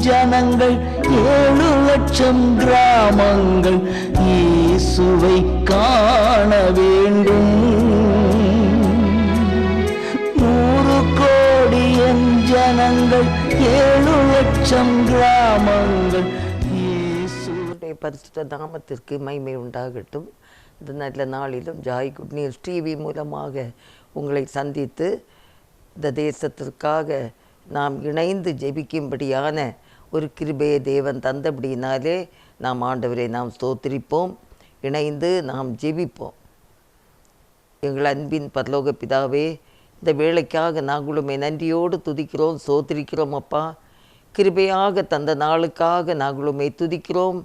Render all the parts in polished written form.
ஜனங்கள் 7,00,000 கிராமங்கள் இயேசுவை காண வேண்டும். 100 கோடி ஜனங்கள் 7,00,000 கிராமங்கள் இயேசுடைய பரிசுத்த நாமத்திற்கு மகிமை உண்டாகட்டும். இந்த நல்ல நாளிலும் ஜாய் குட் நியூஸ் டிவி மூலமாக உங்களை சந்தித்து இந்த தேசத்திற்காக நாம் இணைந்து ஜெபிக்கும்படியான ஒரு கிருபையை தேவன் தந்தபடினாலே நாம் ஆண்டவரை நாம் ஸ்தோத்திரிப்போம், இணைந்து நாம் ஜெபிப்போம். எங்கள் அன்பின் பரலோக பிதாவே, இந்த வேளைக்காக நாங்களுமே நன்றியோடு துதிக்கிறோம், ஸ்தோத்திரிக்கிறோம். அப்பா, கிருபையாக தந்த நாளுக்காக நாங்களுமே துதிக்கிறோம்.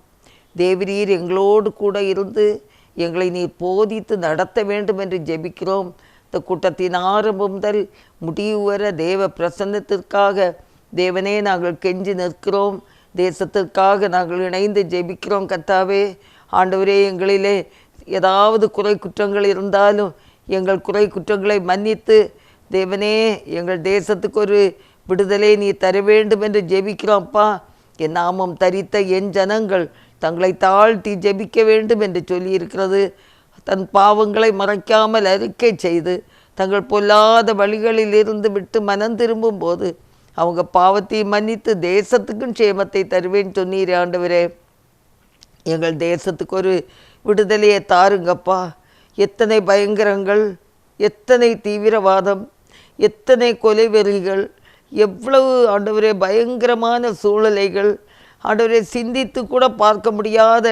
தேவரீர் எங்களோடு கூட இருந்து எங்களை நீர் போதித்து நடத்த வேண்டும் என்று ஜெபிக்கிறோம். இந்த கூட்டத்தின் ஆரம்பம் முதல் முடிவு வர தேவ பிரசன்னத்திற்காக தேவனே நாங்கள் கெஞ்சி நிற்கிறோம். தேசத்திற்காக நாங்கள் இணைந்து ஜெபிக்கிறோம். கர்த்தாவே, ஆண்டவரே, எங்களிலே ஏதாவது குறை குற்றங்கள் இருந்தாலும் எங்கள் குறை குற்றங்களை மன்னித்து தேவனே எங்கள் தேசத்துக்கு ஒரு விடுதலை நீ தர வேண்டும் என்று ஜெபிக்கிறோம். அப்பா, என் நாமம் தரித்த என் ஜனங்கள் தங்களை தாழ்த்தி ஜெபிக்க வேண்டும் என்று சொல்லியிருக்கிறது. தன் பாவங்களை மறைக்காமல் அறிக்கை செய்து தங்கள் பொல்லாத வழிகளில் இருந்து விட்டு மனம் திரும்பும் போது அவங்க பாவத்தை மன்னித்து தேசத்துக்கும் க்ஷேமத்தை தருவேன் சொன்னீரே. ஆண்டவரே, எங்கள் தேசத்துக்கு ஒரு விடுதலையை தாருங்கப்பா. எத்தனை பயங்கரங்கள், எத்தனை தீவிரவாதம், எத்தனை கொலைவெறிகள், எவ்வளவு ஆண்டவரே பயங்கரமான சூழ்நிலைகள், ஆண்டவரே சிந்தித்து கூட பார்க்க முடியாத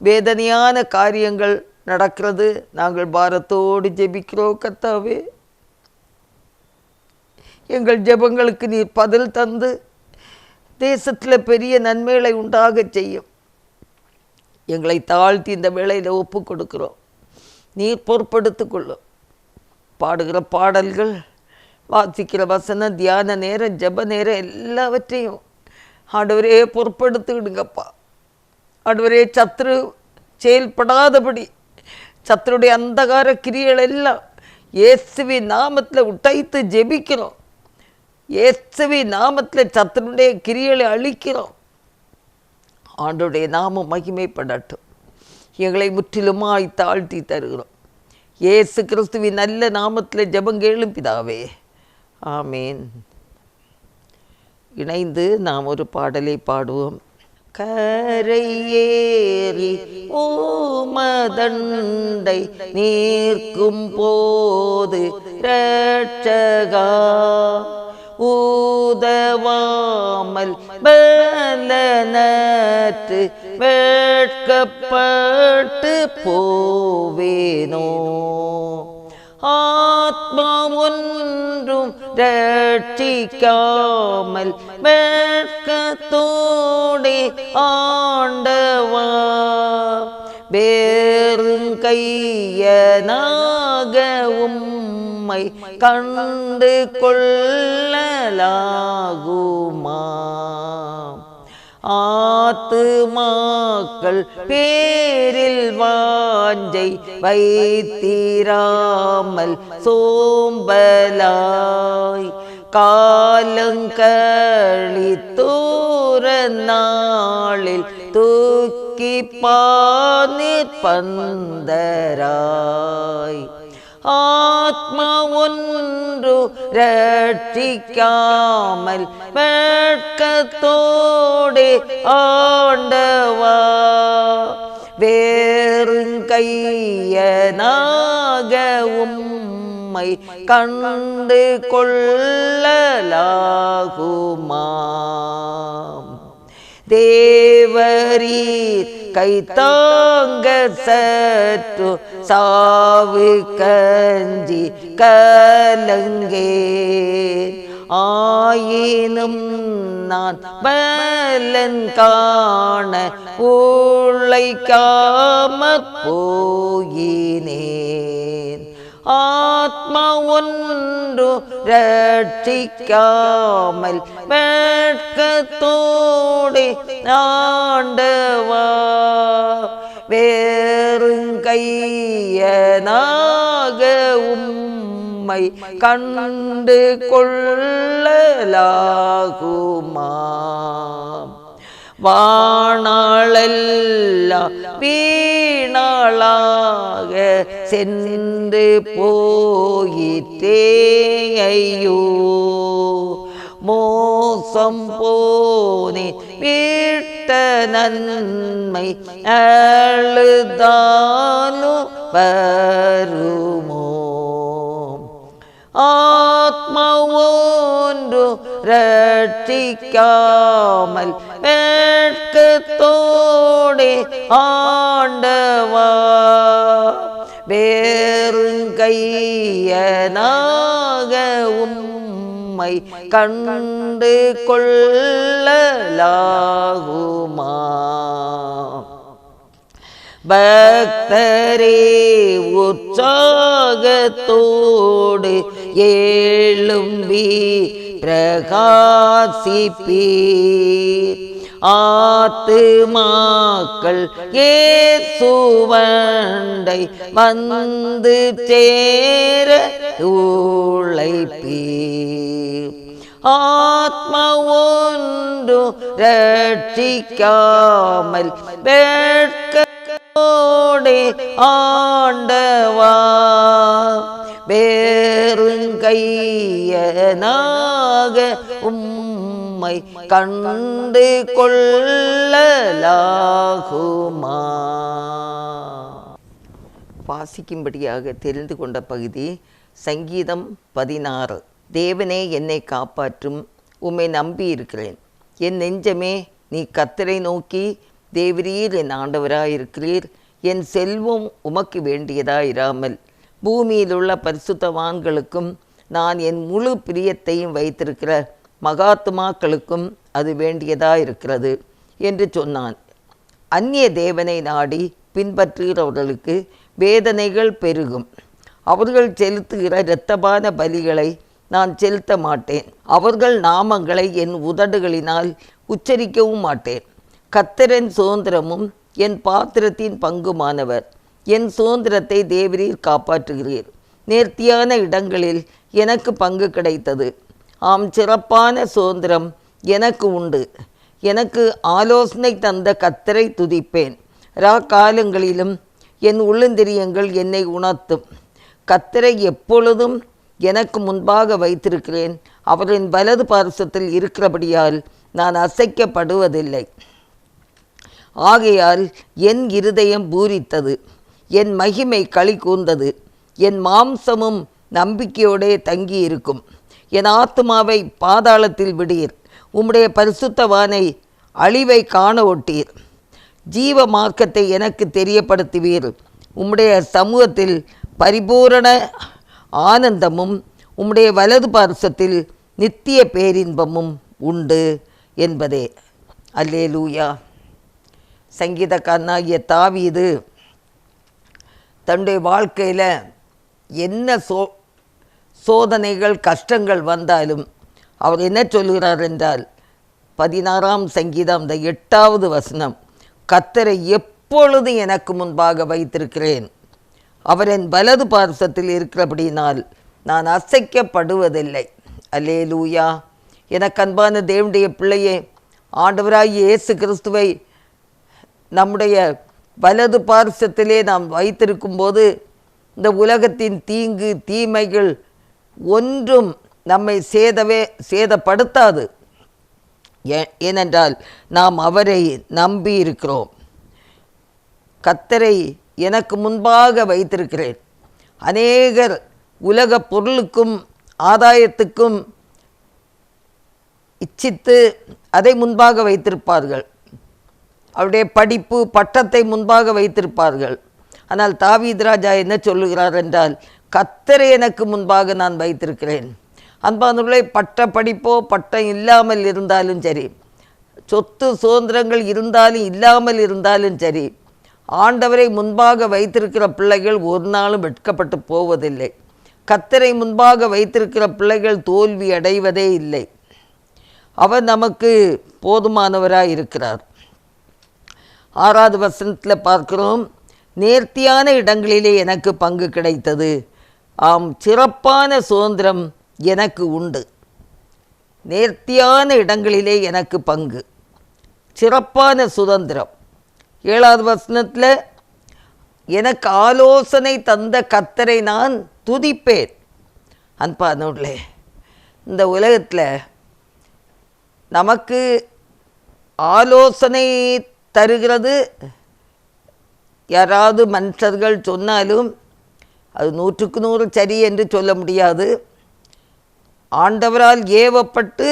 வேதனையான காரியங்கள் நடக்கிறது. நாங்கள் பாரத்தோடு ஜெபிக்கிறோம். கர்த்தாவே, எங்கள் ஜெபங்களுக்கு நீர் பதில் தந்து தேசத்தில் பெரிய நன்மைகளை உண்டாக செய்யும். எங்களை தாழ்த்தி இந்த வேளையில் ஒப்பு கொடுக்கிறோம். நீர் பொறுப்படுத்து கொள்ளும். பாடுகிற பாடல்கள், வாசிக்கிற வசனம், தியான நேரம், ஜெப நேரம் எல்லாவற்றையும் ஆண்டவரே பொறுப்படுத்திடுங்கப்பா. ஆண்டவரே, சத்ரு செயல்படாதபடி சத்ருடைய அந்தகார கிரியைகள் எல்லாம் இயேசுவின் நாமத்தில் உடைத்து ஜெபிக்கிறோம். இயேசுவின் நாமத்தில் சத்ருடைய கிரியைகளை அழிக்கிறோம். ஆண்டவருடைய நாமம் மகிமைப்படட்டும். எங்களை முற்றிலுமாய் தாழ்த்தி தருகிறோம். இயேசு கிறிஸ்துவின் நல்ல நாமத்தில் ஜெபங்கேளும் பிதாவே, ஆமேன். இணைந்து நாம் ஒரு பாடலை பாடுவோம். கரையேறி ஓமதண்டை நீர்க்கும் போது இரட்சகா ஊதவாமல் பலனற்று வெட்கப்பட்டு போவேனோ. ஆத்மா ஒன்றும் ரட்சிக்காமல் வெட்கத்தோடே ஆண்டவா வேறுங்கையனாக உம்மை கண்டு கொள்ளலாகுமா. ஆத்துமாக்கள் பேரில் வாஞ்சை வைத்திராமல் சோம்பலாய் காலங்களித்தோர நாளில் தூக்கி பானிற் பந்தராய் ஆத்மா ஒன்று ரட்சிக்காமல் வெட்கத்தோடே ஆண்டவா வேறுங்கையனாக உம்மை கண்டு கொள்ளலாகுமா. தேவரீர் கைத்தாங்க சற்று சாவு கஞ்சி கலங்கேன். ஆயினும் நான் பலன் காண உழைக்காமற் போயினேன். ஆத்மா ஒன்று ரட்சிக்காமல் வெட்கத்தோடே ஆண்டவா வேறுங்கையனாக உம்மை கண்டு கொள்ளலாகுமா. வாணாளெல்லாம் வீணாளாக சென்று போயிற்றே ஐயோ. மோசம் போனே விட்ட நன்மை அழுதாலும் வருமோ. ஆத்மா ஒன்று ரட்சிக்காமல் வெட்கத்தோடே ஆண்டவா வேறுங்கையனாக உம்மை கண்டு கொள்ளலாகுமா. பக்தரே உற்சாகத்தோடு எழும்பி பிரகாசிப்பீர். ஆத்துமாக்கள் இயேசுவண்டை வந்து சேர உழைப்பீர். ஆத்மா ஒன்று ரட்சிக்காமல் வெட்கத்தோடே ஆண்டவா வேறுங்கையனாக உம்மை கண்டு கொள்ளலாகுமா. வாசிக்கும்படியாக தெரிந்து கொண்ட பகுதி சங்கீதம் 16. தேவனே என்னை காப்பாற்றும், உம்மை நம்பி இருக்கிறேன். என் நெஞ்சமே நீ கர்த்தரை நோக்கி, தேவரீர் என் ஆண்டவராயிருக்கிறீர். என் செல்வம் உமக்கு வேண்டியதாயிராமல் பூமியில் உள்ள பரிசுத்தவான்களுக்கும் நான் என் முழு பிரியத்தையும் வைத்திருக்கிற மகாத்மாக்களுக்கும் அது வேண்டியதாயிருக்கிறது என்று சொன்னான். அந்நிய தேவனை நாடி பின்பற்றுகிறவர்களுக்கு வேதனைகள் பெருகும். அவர்கள் செலுத்துகிற இரத்தபான பலிகளை நான் செலுத்த மாட்டேன். அவர்கள் நாமங்களை என் உதடுகளினால் உச்சரிக்கவும் மாட்டேன். கர்த்தரின் சுதந்திரமும் என் பாத்திரத்தின் பங்குமானவர். என் சுதந்திரத்தை தேவரீர் காப்பாற்றுகிறீர். நேர்த்தியான இடங்களில் எனக்கு பங்கு கிடைத்தது. ஆம், சிறப்பான சுதந்திரம் எனக்கு உண்டு. எனக்கு ஆலோசனை தந்த கர்த்தரை துதிப்பேன். காலங்களிலும் என் உள்ளந்திரியங்கள் என்னை உணர்த்தும். கர்த்தரை எப்பொழுதும் எனக்கு முன்பாக வைத்திருக்கிறேன். அவரின் வலது பார்சத்தில் இருக்கிறபடியால் நான் அசைக்கப்படுவதில்லை. ஆகையால் என் இருதயம் பூரித்தது, என் மகிமை களி கூர்ந்தது. என் மாம்சமும் நம்பிக்கையோடே தங்கியிருக்கும். என் ஆத்துமாவை பாதாளத்தில் விடீர். உம்முடைய பரிசுத்தவானை அழிவை காண ஒட்டீர். ஜீவ மார்க்கத்தை எனக்கு தெரியப்படுத்துவீர். உம்முடைய சமூகத்தில் பரிபூரண ஆனந்தமும் உம்முடைய வலது பார்சத்தில் நித்திய பேரின்பமும் உண்டு என்பதே. அல்லேலூயா. சங்கீதக்காரனாகிய தாவீது தன்னுடைய வாழ்க்கையில் என்ன சோதனைகள் கஷ்டங்கள் வந்தாலும் அவர் என்ன சொல்கிறார் என்றால் 16ஆம் சங்கீதம் 8வது வசனம், கர்த்தரை எப்பொழுது எனக்கு முன்பாக வைத்திருக்கிறேன். அவர் என் வலது பார்சத்தில் இருக்கிறபடினால் நான் அசைக்கப்படுவதில்லை. அல்லேலூயா. எனக்கு அன்பான தேவனுடைய பிள்ளையே, ஆண்டவராகிய இயேசு கிறிஸ்துவை நம்முடைய வலது பார்சத்திலே நாம் வைத்திருக்கும்போது இந்த உலகத்தின் தீங்கு தீமைகள் ஒன்றும் நம்மை சேதப்படுத்தாது. ஏனென்றால் நாம் அவரை நம்பி இருக்கிறோம். கர்த்தரை எனக்கு முன்பாக வைத்திருக்கிறேன். அநேகர் உலக பொருளுக்கும் ஆதாயத்துக்கும் இச்சித்து அதை முன்பாக வைத்திருப்பார்கள். அவருடைய படிப்பு பட்டத்தை முன்பாக வைத்திருப்பார்கள். ஆனால் தாவீது ராஜா என்ன சொல்லுகிறார் என்றால், கர்த்தரை எனக்கு முன்பாக நான் வைத்திருக்கிறேன். அன்பானவர்களே, பட்ட படிப்போ பட்டம் இல்லாமல் இருந்தாலும் சரி, சொத்து சுதந்திரங்கள் இருந்தாலும் இல்லாமல் இருந்தாலும் சரி, ஆண்டவரை முன்பாக வைத்திருக்கிற பிள்ளைகள் ஒரு நாளும் வெட்கப்பட்டு போவதில்லை. கர்த்தரை முன்பாக வைத்திருக்கிற பிள்ளைகள் தோல்வி அடைவதே இல்லை. அவர் நமக்கு போதுமானவராக இருக்கிறார். 6வது வசனத்தில் பார்க்கிறோம், நேர்த்தியான இடங்களிலே எனக்கு பங்கு கிடைத்தது. ஆம், சிறப்பான சுதந்திரம் எனக்கு உண்டு. நேர்த்தியான இடங்களிலே எனக்கு பங்கு. சிறப்பான சுதந்திரம். 7வது வசனத்தில், எனக்கு ஆலோசனை தந்த கர்த்தரை நான் துதிப்பேன். அன்பானவர்களே, இந்த உலகத்தில் நமக்கு ஆலோசனை தருகிறது யாராவது மனுஷர்கள் சொன்னாலும் அது 100க்கு 100 சரி என்று சொல்ல முடியாது. ஆண்டவரால் ஏவப்பட்டு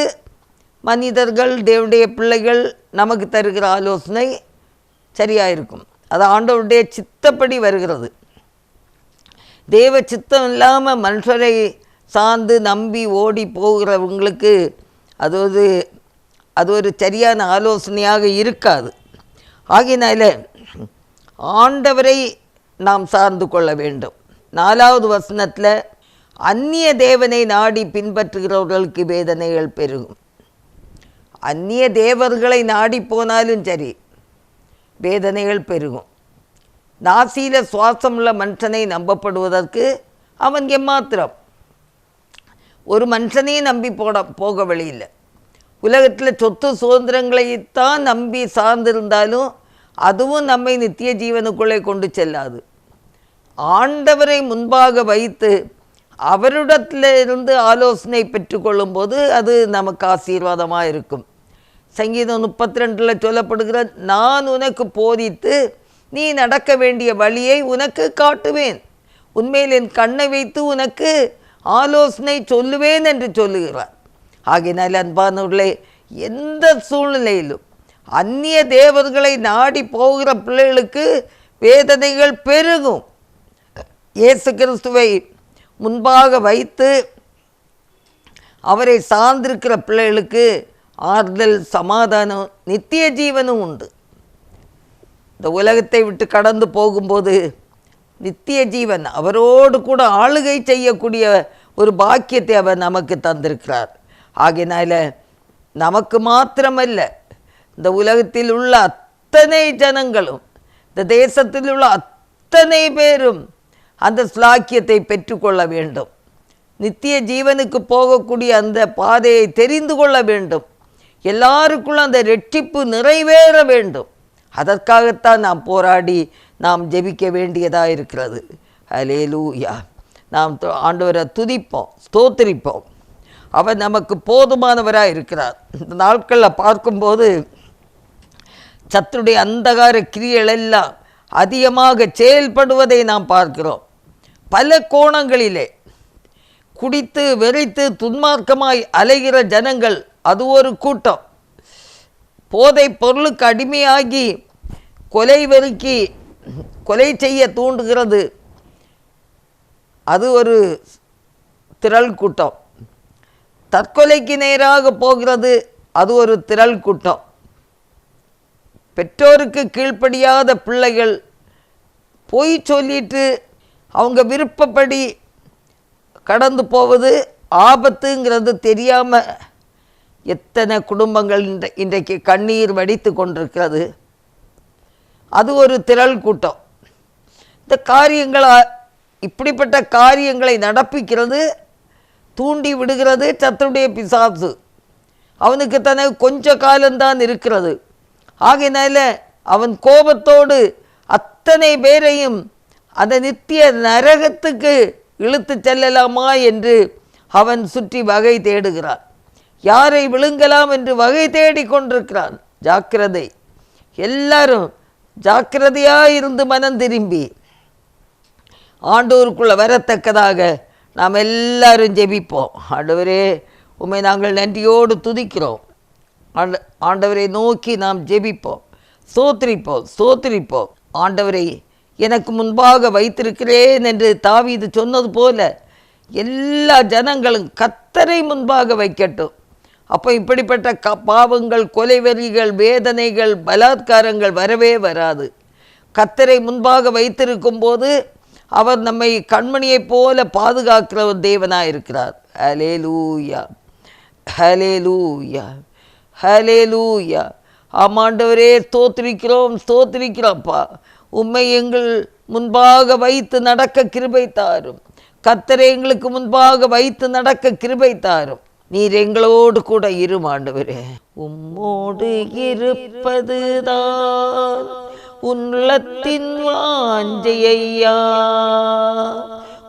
மனிதர்கள், தேவனுடைய பிள்ளைகள் நமக்கு தருகிற ஆலோசனை சரியாக இருக்கும். அது ஆண்டவருடைய சித்தப்படி வருகிறது. தேவ சித்தம் இல்லாமல் மனுஷரை சார்ந்து நம்பி ஓடி போகிறவங்களுக்கு அது ஒரு சரியான ஆலோசனையாக இருக்காது. ஆகையினால ஆண்டவரை நாம் சார்ந்து கொள்ள வேண்டும். 4வது வசனத்தில், அந்நிய தேவனை நாடி பின்பற்றுகிறவர்களுக்கு வேதனைகள் பெருகும். அந்நிய தேவர்களை நாடி போனாலும் சரி, வேதனைகள் பெருகும். நாசியில் சுவாசமுள்ள மனுஷனை நம்பப்படுவதற்கு அவன் எம்மாத்திரம். ஒரு மனுஷனையும் நம்பி போக வழியில்லை. உலகத்தில் சொத்து சுதந்திரங்களைத்தான் நம்பி சார்ந்திருந்தாலும் அதுவும் நம்மை நித்திய ஜீவனுக்குள்ளே கொண்டு செல்லாது. ஆண்டவரை முன்பாக வைத்து அவரிடத்திலிருந்து ஆலோசனை பெற்றுக்கொள்ளும்போது அது நமக்கு ஆசீர்வாதமாக இருக்கும். சங்கீதம் 32 சொல்லப்படுகிற, நான் உனக்கு போதித்து நீ நடக்க வேண்டிய வழியை உனக்கு காட்டுவேன், உண்மையில் என் கண்ணை வைத்து உனக்கு ஆலோசனை சொல்லுவேன் என்று சொல்லுகிறார். ஆகையினால் அன்பானவர்களே, எந்த சூழ்நிலையிலும் அந்நிய தேவர்களை நாடி போகிற பிள்ளைகளுக்கு வேதனைகள் பெருகும். இயேசு கிறிஸ்துவை முன்பாக வைத்து அவரை சார்ந்திருக்கிற பிள்ளைகளுக்கு ஆறுதல், சமாதானம், நித்திய ஜீவனும் உண்டு. இந்த உலகத்தை விட்டு கடந்து போகும்போது நித்திய ஜீவன், அவரோடு கூட ஆளுகை செய்யக்கூடிய ஒரு பாக்கியத்தை அவர் நமக்கு தந்திருக்கிறார். ஆகையினால நமக்கு மாத்திரமல்ல, இந்த உலகத்தில் உள்ள அத்தனை ஜனங்களும், இந்த தேசத்தில் உள்ள அத்தனை பேரும் அந்த ஸ்லாக்கியத்தை பெற்றுக்கொள்ள வேண்டும். நித்திய ஜீவனுக்கு போகக்கூடிய அந்த பாதையை தெரிந்து கொள்ள வேண்டும். எல்லாருக்குள்ள அந்த ரெட்டிப்பு நிறைவேற வேண்டும். அதற்காகத்தான் நாம் போராடி நாம் ஜெபிக்க வேண்டியதாக இருக்கிறது. ஹல்லேலூயா. நாம் ஆண்டவரை துதிப்போம், ஸ்தோத்திரிப்போம். அவர் நமக்கு போதுமானவராக இருக்கிறார். இந்த நாட்களில் பார்க்கும்போது சத்துடைய அந்தகார கிரியைகள் எல்லாம் அதிகமாக செயல்படுவதை நாம் பார்க்கிறோம். பல கோணங்களிலே குடித்து வெறித்து துன்மார்க்கமாய் அலைகிற ஜனங்கள், அது ஒரு கூட்டம். போதை பொருளுக்கு அடிமையாகி கொலை வெறுக்கி கொலை செய்ய தூண்டுகிறது, அது ஒரு திரள் கூட்டம். தற்கொலைக்கு நேராக போகிறது, அது ஒரு திரள் கூட்டம். பெற்றோருக்கு கீழ்ப்படியாத பிள்ளைகள் பொய் சொல்லிட்டு அவங்க விருப்பப்படி கடந்து போவது ஆபத்துங்கிறது தெரியாமல் எத்தனை குடும்பங்கள் இன்றைக்கு கண்ணீர் வடித்து கொண்டிருக்கிறது. அது ஒரு திரள் கூட்டம். இந்த காரியங்களை, இப்படிப்பட்ட காரியங்களை நடப்பிக்கிறது, தூண்டி விடுகிறது சத்துடைய பிசாசு. அவனுக்கு தனக்கு கொஞ்ச காலம்தான் இருக்கிறது. ஆகையினால அவன் கோபத்தோடு அத்தனை பேரையும் அந்த நித்திய நரகத்துக்கு இழுத்து செல்லலாமா என்று அவன் சுற்றி வகை தேடுகிறான். யாரை விழுங்கலாம் என்று வகை தேடி கொண்டிருக்கிறான். ஜாக்கிரதை. எல்லாரும் ஜாக்கிரதையாக இருந்து மனம் திரும்பி ஆண்டவருக்குள்ளே வரத்தக்கதாக நாம் எல்லாரும் ஜெபிப்போம். ஆண்டவரே, உம்மை நாங்கள் நன்றியோடு துதிக்கிறோம். ஆண்டவரை நோக்கி நாம் ஜெபிப்போம், ஸ்தோத்திரிப்போம். ஆண்டவரை எனக்கு முன்பாக வைத்திருக்கிறேன் என்று தாவீது சொன்னது போல எல்லா ஜனங்களும் கர்த்தரை முன்பாக வைக்கட்டும். அப்போ இப்படிப்பட்ட பாவங்கள், கொலைவெறிகள், வேதனைகள், பலாத்காரங்கள் வரவே வராது. கர்த்தரை முன்பாக வைத்திருக்கும் போது அவர் நம்மை கண்மணியைப் போல பாதுகாக்கிற ஒரு தேவனாக இருக்கிறார். ஹல்லேலூயா, ஹல்லேலூயா, ஹல்லேலூயா. ஆமாண்டவரே, ஸ்தோத்திரிக்கிறோம்ப்பா. உம்மை எங்கள் முன்பாக வைத்து நடக்க கிருபை தாரும். கர்த்தரை எங்களுக்கு முன்பாக வைத்து நடக்க கிருபை தாரும். நீர் எங்களோடு கூட இரும் ஆண்டவரே. உம்மோடு இருப்பதுதான் உள்ளத்தின் வாஞ்சையா,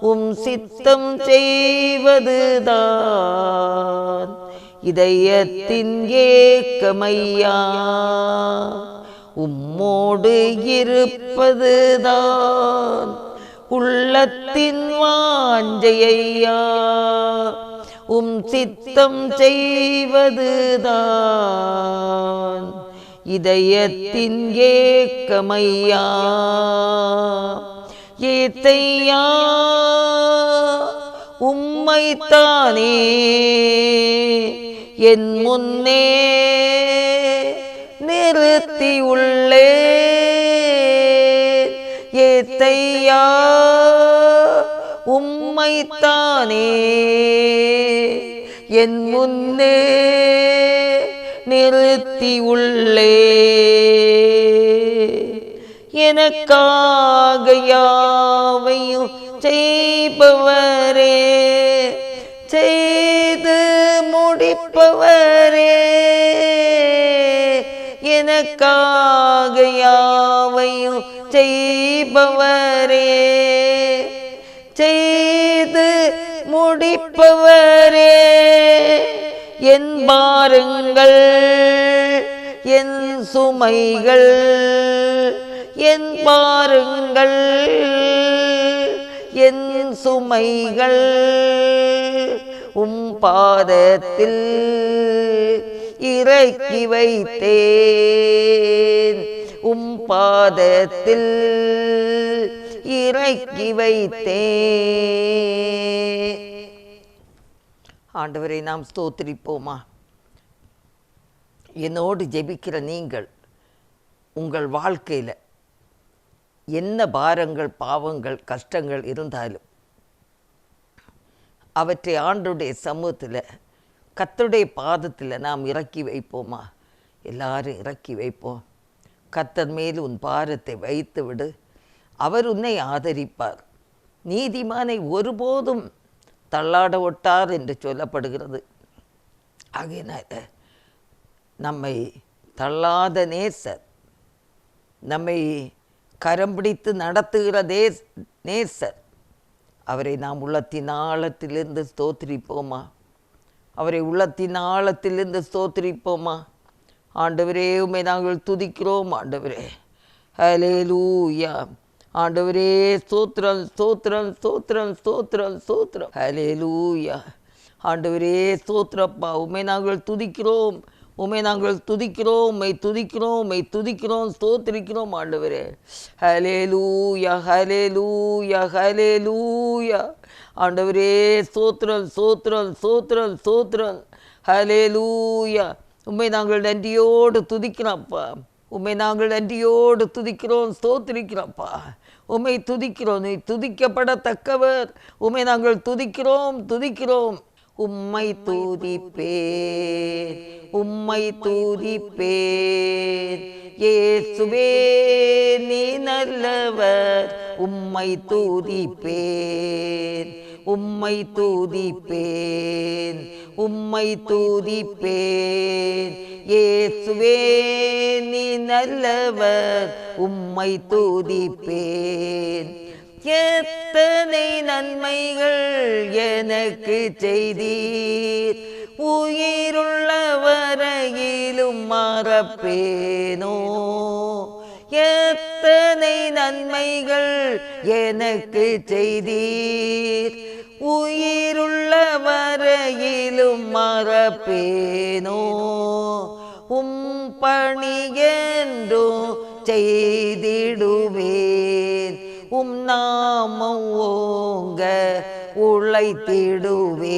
உம் சித்தம் செய்வதுதான் இதயத்தின் ஏக்கமையா. உம்மோடு இருப்பதுதான் உள்ளத்தின் வாஞ்சையா, உம் சித்தம் செய்வதுதான் இதயத்தின் ஏக்கமையா. ஏத்தையா உம்மைத்தானே என் முன்னே நிறுத்தி உள்ளே. ஏத்தையா உம்மைத்தானே என் முன்னே நிறுத்தி உள்ளே. எனக்காக யாவையும் செய்பவரே, செய்து முடிப்பவரே. எனக்காக யாவையும் செய்பவரே, செய்து முடிப்பவரே. என் பாரங்கள் என் சுமைகள், என் பாரங்கள் என் சுமைகள் உம் பாதத்தில் இறக்கி வைத்தேன். உம் பாதத்தில் இறக்கி வைத்தேன். ஆண்டவரை நாம் ஸ்தோத்திரிப்போமா? என்னோடு ஜெபிக்கிற நீங்கள் உங்கள் வாழ்க்கையில் என்ன பாரங்கள், பாவங்கள், கஷ்டங்கள் இருந்தாலும் அவற்றை ஆண்டவருடைய சமூகத்தில், கர்த்தருடைய பாதத்தில் நாம் இறக்கி வைப்போமா? எல்லாரும் இறக்கி வைப்போம். கர்த்தர் மேல் உன் பாரத்தை வைத்து விடு, அவர் உன்னை ஆதரிப்பார். நீதிமானை ஒருபோதும் தள்ளாட ஒட்டார் என்று சொல்லப்படுகிறது. ஆகையினால நம்மை தள்ளாத நேசர், நம்மை கரம் பிடித்து நடத்துகிற நேசர், அவரை நாம் உள்ளத்தின் ஆழத்திலிருந்து ஸ்தோத்திரிப்போமா? அவரை உள்ளத்தின் ஆழத்திலிருந்து ஸ்தோத்திரிப்போமா? ஆண்டவரே உம்மை நாங்கள் துதிக்கிறோம். ஆண்டவரே ஹல்லேலூயா. ஆண்டவரே ஸ்தோத்திரம் ஸ்தோத்திரம் ஸ்தோத்திரம் ஸ்தோத்திரம் ஸ்தோத்திரம். ஹல்லேலூயா. ஆண்டவரே ஸ்தோத்திரப்பா, உம்மை நாங்கள் துதிக்கிறோம், உம்மை நாங்கள் துதிக்கிறோம், உம்மை துதிக்கிறோம், உம்மை துதிக்கிறோம், ஸ்தோத்திரிக்கிறோம். ஆண்டவரே ஹல்லேலூயா ஹல்லேலூயா ஹல்லேலூயா. ஆண்டவரே ஸ்தோத்திரம் ஸ்தோத்திரம் ஸ்தோத்திரம் ஸ்தோத்திரம். ஹல்லேலூயா. உம்மை நாங்கள் நன்றியோடு துதிக்கிறோம்ப்பா, உம்மை நாங்கள் நன்றியோடு துதிக்கிறோம், ஸ்தோத்திரிக்கிறோம்ப்பா. உம்மை துதிக்கிறோம், நீ துதிக்கப்படத்தக்கவர். உம்மை நாங்கள் துதிக்கிறோம் துதிக்கிறோம். உம்மை துதிப்பேன், உம்மை துதிப்பேன். இயேசுவே நீ நல்லவர். உம்மை துதிப்பேன், உம்மை துதிப்பேன், உம்மை துதிப்பேன். இயேசுவே நீ நல்லவர். உம்மை துதிப்பேன். எத்தனை நன்மைகள் எனக்கு செய்தீர், உயிருள்ள வரையிலும் மறப்பேனோ. எத்தனை நன்மைகள் எனக்கு செய்தீர், உயிருள்ள வரையிலும் மறப்பேனோ. உம் பணியென்றும் செய்திடுவேன், உம் நாமம் ஓங்க உழைத்திடுவேன்.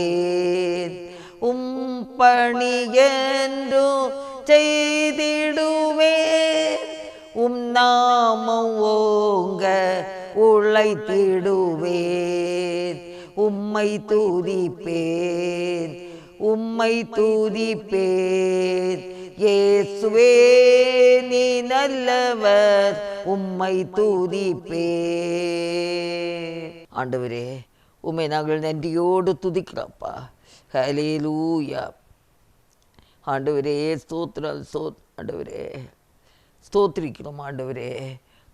உம் பணியென்றும் செய்திடுவேன், உம் நாமம் ஓங்க உழைத்திடுவேன். உம்மை துதிப்பேன், உம்மை துதிப்பேன். இயேசுவே நீ நல்லவர். உம்மை துதிப்பேன். ஆண்டவரே உம்மை நாங்கள் நன்றியோடு துதிக்கிறோம்ப்பா. ஹல்லேலூயா. ஆண்டவரே ஸ்தோத்திரம், ஆண்டவரே ஸ்தோத்திரிக்கிறோம், ஆண்டவரே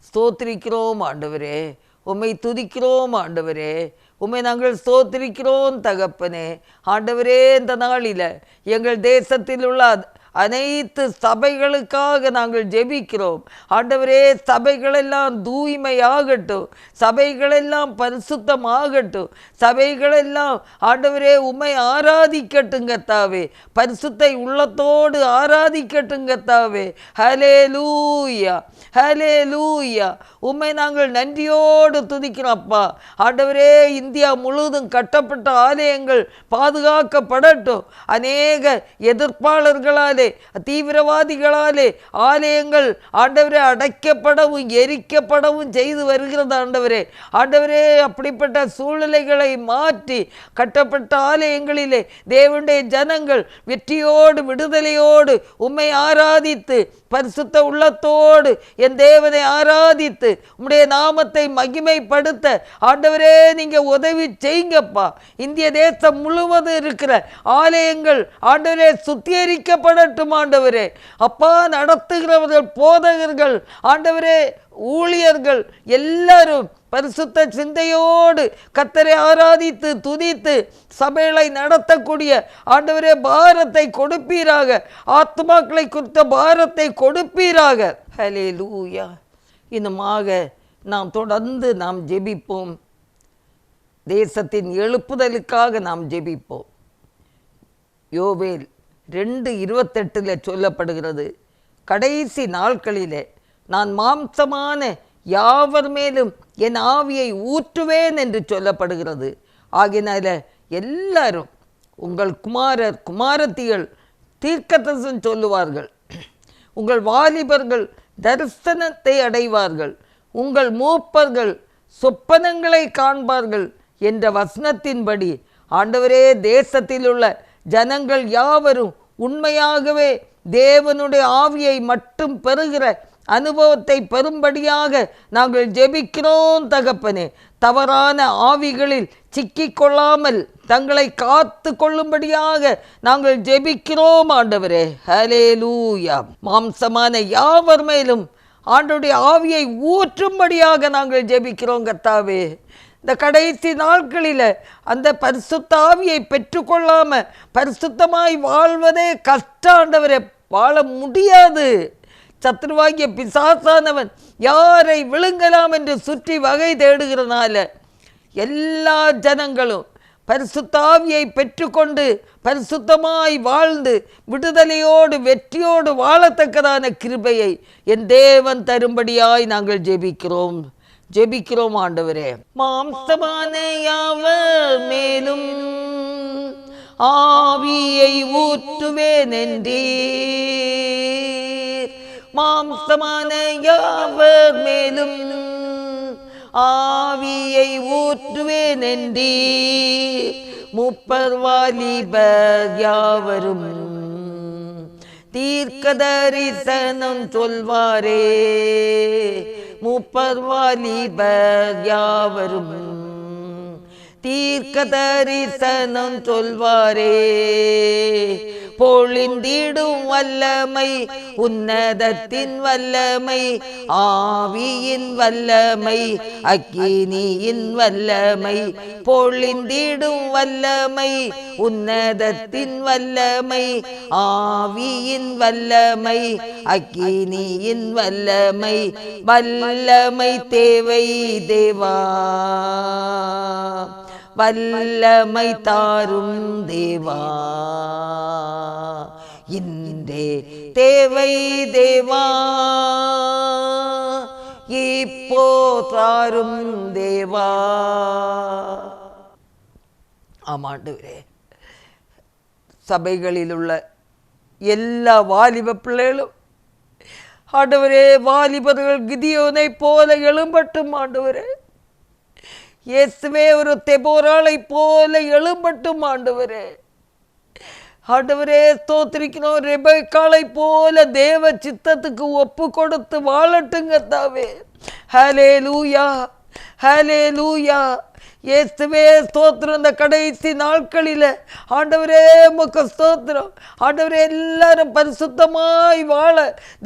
ஸ்தோத்திரிக்கிறோம், ஆண்டவரே உம்மை துதிக்கிறோம், ஆண்டவரே உம்மை நாங்கள் ஸ்தோத்திரிக்கிறோம் தகப்பனே. ஆண்டவரே, இந்த நாளில் எங்கள் தேசத்தில் உள்ள அனைத்து சபைகளுக்காக நாங்கள் ஜெபிக்கிறோம். ஆண்டவரே, சபைகளெல்லாம் தூய்மையாகட்டும், சபைகளெல்லாம் பரிசுத்தமாகட்டும், சபைகளெல்லாம் ஆண்டவரே உம்மை ஆராதிக்கட்டுங்கத்தாவே, பரிசுத்தை உள்ளத்தோடு ஆராதிக்கட்டுங்கத்தாவே. ஹல்லேலூயா, ஹல்லேலூயா. உம்மை நாங்கள் நன்றியோடு துதிக்கிறோம் அப்பா. ஆண்டவரே, இந்தியா முழுவதும் கட்டப்பட்ட ஆலயங்கள் பாதுகாக்கப்படட்டும். அநேக எதிர்ப்பாளர்களால் தீவிரவாதிகளாலே ஆலயங்கள் ஆண்டவரே அடைக்கப்படவும் எரிக்கப்படவும் செய்து வருகிறது. ஆண்டவரே, ஆண்டவரே அப்படிப்பட்ட சூழ்நிலைகளை மாற்றி கட்டப்பட்ட ஆலயங்களிலே தேவனுடைய ஜனங்கள் வெற்றியோடு விடுதலையோடு உம்மை ஆராதித்து பரிசுத்த உள்ளத்தோடு என் தேவனை ஆராதித்து உம்முடைய நாமத்தை மகிமைப்படுத்த ஆண்டவரே நீங்க உதவி செய்யுங்கப்பா. இந்திய தேசம் முழுவதும் இருக்கிற ஆலயங்கள் ஆண்டவரே சுத்திகரிக்கப்படட்டும் ஆண்டவரே. அப்பா, நடத்துகிறவர்கள், போதகர்கள், ஆண்டவரே ஊழியர்கள் எல்லாரும் பரிசுத்த சிந்தையோடு கர்த்தரை ஆராதித்து துதித்து சபைகளை நடத்தக்கூடிய ஆண்டவரே பாரத்தை கொடுப்பீராக, ஆத்துமாக்களை குறித்த பாரத்தை கொடுப்பீராக. ஹல்லேலூயா. இன்னுமாக நாம் தொடர்ந்து நாம் ஜெபிப்போம். தேசத்தின் எழுப்புதலுக்காக நாம் ஜெபிப்போம். யோவேல் 2:28 சொல்லப்படுகிறது, கடைசி நாட்களிலே நான் மாம்சமான யாவர் மேலும் என் ஆவியை ஊற்றுவேன் என்று சொல்லப்படுகிறது. ஆகினால எல்லாரும் உங்கள் குமாரர் குமாரத்திகள் தீர்க்கதரிசனம் சொல்லுவார்கள், உங்கள் வாலிபர்கள் தரிசனத்தை அடைவார்கள், உங்கள் மூப்பர்கள் சொப்பனங்களை காண்பார்கள் என்ற வசனத்தின்படி ஆண்டவரே தேசத்தில் உள்ள ஜனங்கள் யாவரும் உண்மையாகவே தேவனுடைய ஆவியை மட்டும் பெறுகிற அனுபவத்தை பெறும்படியாக நாங்கள் ஜெபிக்கிறோம் தகப்பனே. தவறான ஆவிகளில் சிக்கிக்கொள்ளாமல் தங்களை காத்து கொள்ளும்படியாக நாங்கள் ஜெபிக்கிறோம் ஆண்டவரே. ஹல்லேலூயா. மாம்சமான யாவர் மேலும் ஆண்டவருடைய ஆவியை ஊற்றும்படியாக நாங்கள் ஜெபிக்கிறோம் கர்த்தாவே. இந்த கடைசி நாட்களில் அந்த பரிசுத்த ஆவியை பெற்றுக்கொள்ளாம பரிசுத்தமாய் வாழ்வதே கஷ்டம் ஆண்டவரே, வாழ முடியாது. சத்ருவாகிய பிசாசானவன் யாரை விழுங்கலாம் என்று சுற்றி வகை தேடுகிறனால எல்லா ஜனங்களும் பரிசுத்த ஆவியை பெற்றுக்கொண்டு பரிசுத்தமாய் வாழ்ந்து விடுதலையோடு வெற்றியோடு வாழத்தக்கதான கிருபையை என் தேவன் தரும்படியாய் நாங்கள் ஜெபிக்கிறோம் ஜெபிக்கிறோம் ஆண்டவரே. மாம்சமான யாவர் மேலும் ஆவியை ஊற்றுவேன் என்றீர். மாம்சமான யாவர் மேலும் ஆவியை ஊற்றுவேன் என்றீர். முப்பர் வாலிபர் யாவரும் தீர்க்க தரிசனம் சொல்வாரே. முப்பர் வாலிபர் யாவரும் தீர்க்க தரிசனம் சொல்வாரே. பொழிந்திடும் வல்லமை உன்னதத்தின் வல்லமை, ஆவியின் வல்லமை, அக்கினியின் வல்லமை. பொழிந்திடும் வல்லமை உன்னதத்தின் வல்லமை, ஆவியின் வல்லமை, அக்கினியின் வல்லமை. வல்லமை தேவை தேவா, வல்லமை தாரும் தேவா. இன்றே தேவை தேவா, இப்போ தாரும் தேவா. ஆமாண்டவரே, சபைகளில் உள்ள எல்லா வாலிப பிள்ளைகளும் ஆண்டவரே, வாலிபர்கள் கிதியோனை போல எழும்பட்டும் ஆண்டவரே. இயேசுவே ஒரு தெபோராளை போல எழும்பட்டும் ஆண்டவரே. ஆண்டவரே ஸ்தோத்திரிக்கிறோம். ரெபெக்காளை போல தேவ சித்தத்துக்கு ஒப்பு கொடுத்து வாழட்டுங்க தாவே. ஹல்லேலூயா, ஹல்லேலூயா. இயேசுவே ஸ்தோத்திரம். இந்த கடைசி நாட்களில் ஆண்டவரே உமக்கு ஸ்தோத்திரம். ஆண்டவரே எல்லாரும் பரிசுத்தமாய் வாழ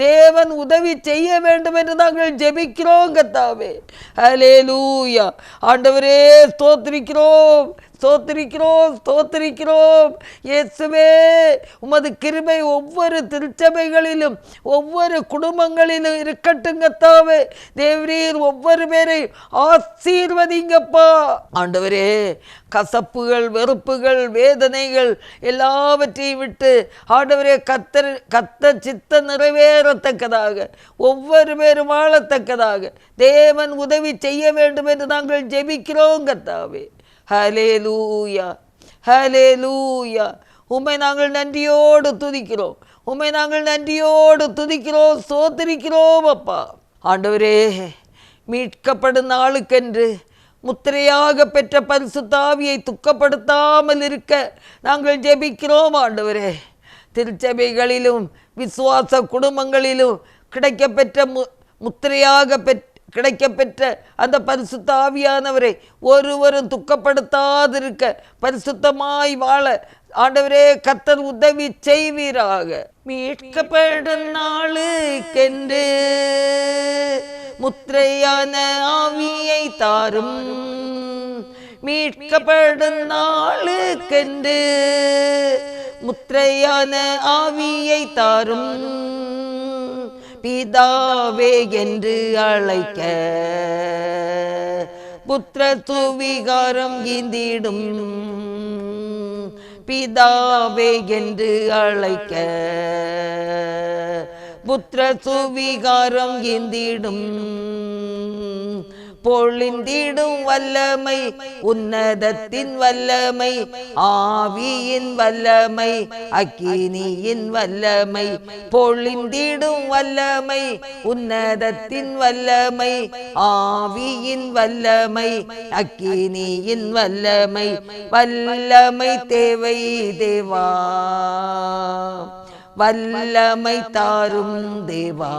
தேவன் உதவி செய்ய வேண்டும் என்று நாங்கள் ஜெபிக்கிறோம் கர்த்தாவே. ஹல்லேலூயா. ஆண்டவரே ஸ்தோத்திரிக்கிறோம், ஸ்தோத்திரிக்கிறோம், ஸ்தோத்திரிக்கிறோம். இயேசுவே உமது கிருபை ஒவ்வொரு திருச்சபைகளிலும் ஒவ்வொரு குடும்பங்களிலும் இருக்கட்டும் கர்த்தாவே. தேவரீர் ஒவ்வொரு பேரையும் ஆசீர்வதிங்கப்பா. ஆண்டவரே கசப்புகள், வெறுப்புகள், வேதனைகள் எல்லாவற்றையும் விட்டு ஆண்டவரே கத்த சித்த நிறைவேறத்தக்கதாக ஒவ்வொரு பேரும் வாழத்தக்கதாக தேவன் உதவி செய்ய வேண்டும் என்று நாங்கள் ஜெபிக்கிறோம் கர்த்தாவே. ஹல்லேலூயா, ஹல்லேலூயா. உம்மை நாங்கள் நன்றியோடு துதிக்கிறோம், உம்மை நாங்கள் நன்றியோடு துதிக்கிறோம், ஸ்தோத்திரிக்கிறோம் அப்பா. ஆண்டவரே மீட்கப்படும் நாளுக்கென்று முத்திரையாக பெற்ற பரிசுத்த ஆவியை துக்கப்படுத்தாமல் இருக்க நாங்கள் ஜெபிக்கிறோம் ஆண்டவரே. திருச்சபைகளிலும் விசுவாச குடும்பங்களிலும் கிடைக்கப்பெற்ற முத்திரையாக கிடைக்கப்பெற்ற அந்த பரிசுத்த ஆவியானவரை ஒருவரும் துக்கப்படுத்தாதிருக்க பரிசுத்தமாய் வாழ ஆண்டவரே கர்த்தர் உதவி செய்வீராக. மீட்கப்படும் நாளுக்கென்று முத்திரையான ஆவியை தாரும், மீட்கப்படும் நாளுக்கென்று முத்திரையான ஆவியை தாரும். பிதாவே என்று அழைக்க புத்திர சுவிகாரம் ஈந்திடும், பிதாவே என்று அழைக்க புத்திர சுவிகாரம் ஈந்திடும். பொழிந்திடும் வல்லமை, உன்னதத்தின் வல்லமை, ஆவியின் வல்லமை, அக்கினியின் வல்லமை. பொழிந்திடும் வல்லமை, உன்னதத்தின் வல்லமை, ஆவியின் வல்லமை, அக்கினியின் வல்லமை. வல்லமை தேவை தேவா, வல்லமை தாரும் தேவா.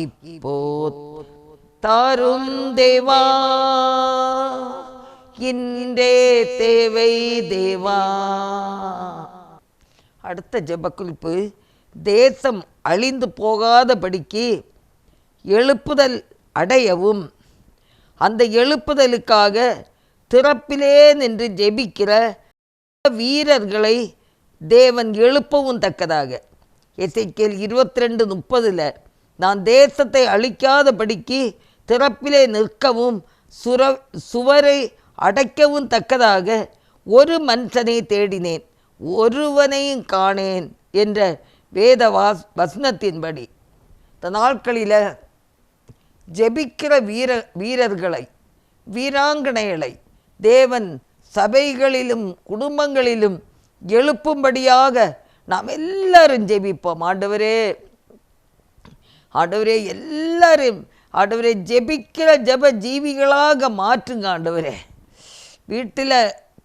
இப்போ தாரும் தேவா, இன்றே தேவை தேவா. அடுத்த ஜெபக்குறிப்பு, தேசம் அழிந்து போகாதபடிக்கு எழுப்புதல் அடையவும் அந்த எழுப்புதலுக்காக திறப்பிலே நின்று ஜெபிக்கிற வீரர்களை தேவன் எழுப்பவும் தக்கதாக. எசேக்கியேல் 22:30 நான் தேசத்தை அழிக்காதபடிக்கு திறப்பிலே நிற்கவும் சுவரை அடைக்கவும் தக்கதாக ஒரு மனுஷனை தேடினேன், ஒருவனையும் காணேன் என்ற வேத வசனத்தின்படி இந்த நாட்களில் ஜெபிக்கிற வீரர்களை, வீராங்கனைகளை தேவன் சபைகளிலும் குடும்பங்களிலும் எழுப்பும்படியாக நாம் எல்லாரும் ஜெபிப்போம். ஆண்டவரே, ஆண்டவரே எல்லாரும் ஆண்டவரே ஜெபிக்கிற ஜெப ஜீவிகளாக மாற்றுங்க ஆண்டவரே. வீட்டில்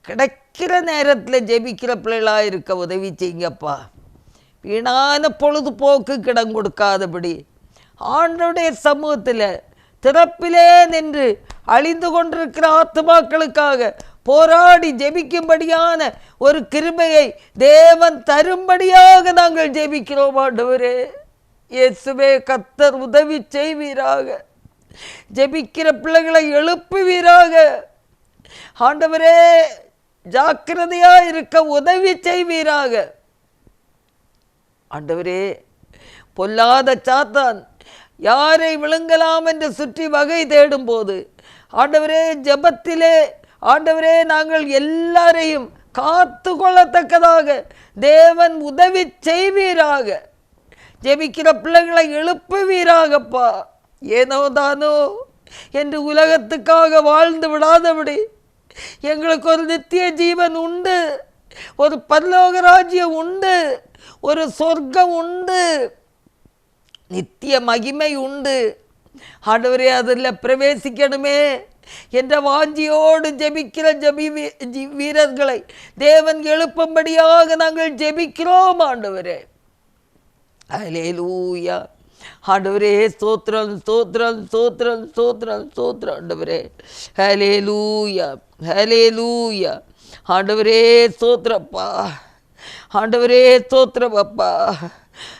கிடைக்கிற நேரத்தில் ஜெபிக்கிற பிள்ளைகளாக இருக்க உதவி செய்யுங்கப்பா. வீணான பொழுதுபோக்கு கிடம் கொடுக்காதபடி ஆண்டவருடைய சமூகத்தில் திறப்பிலே நின்று அழிந்து கொண்டிருக்கிற ஆத்துமாக்களுக்காக போராடி ஜெபிக்கும்படியான ஒரு கிருபையை தேவன் தரும்படியாக நாங்கள் ஜெபிக்கிறோம் ஆண்டவரே. இயேசுவே கர்த்தர் உதவி செய்வீராக, ஜெபிக்கிற பிள்ளைகளை எழுப்புவீராக. ஆண்டவரே ஜாக்கிரதையா இருக்க உதவி செய்வீராக. ஆண்டவரே பொல்லாத சாத்தான் யாரை விழுங்கலாம் என்று சுற்றி வகை தேடும் போது ஆண்டவரே ஜெபத்திலே ஆண்டவரே நாங்கள் எல்லாரையும் காத்து கொள்ளத்தக்கதாக தேவன் உதவி செய்வீராக. ஜெபிக்கிற பிள்ளைகளை எழுப்புவீராகப்பா. ஏனோ தானோ என்று உலகத்துக்காக வாழ்ந்து விடாதபடி எங்களுக்கு ஒரு நித்திய ஜீவன் உண்டு, ஒரு பரலோக ராஜ்யம் உண்டு, ஒரு சொர்க்கம் உண்டு, நித்திய மகிமை உண்டு. ஆண்டவரே அதில் பிரவேசிக்கணுமே என்ற வாஞ்சியோடு ஜெபிக்கிற வீரர்களை தேவன் எழுப்பும்படியாக நாங்கள் ஜெபிக்கிறோம் ஆண்டவரே. ஹல்லேலூயா. ஆண்டவரே ஸ்தோத்திரம் ஸ்தோத்திரம் ஸ்தோத்திரம் ஸ்தோத்திரம் ஸ்தோத்திரம் ஆண்டவரே. ஹல்லேலூயா ஹல்லேலூயா. ஆண்டவரே ஸ்தோத்திரப்பா, ஆண்டவரே ஸ்தோத்திரம் அப்பா.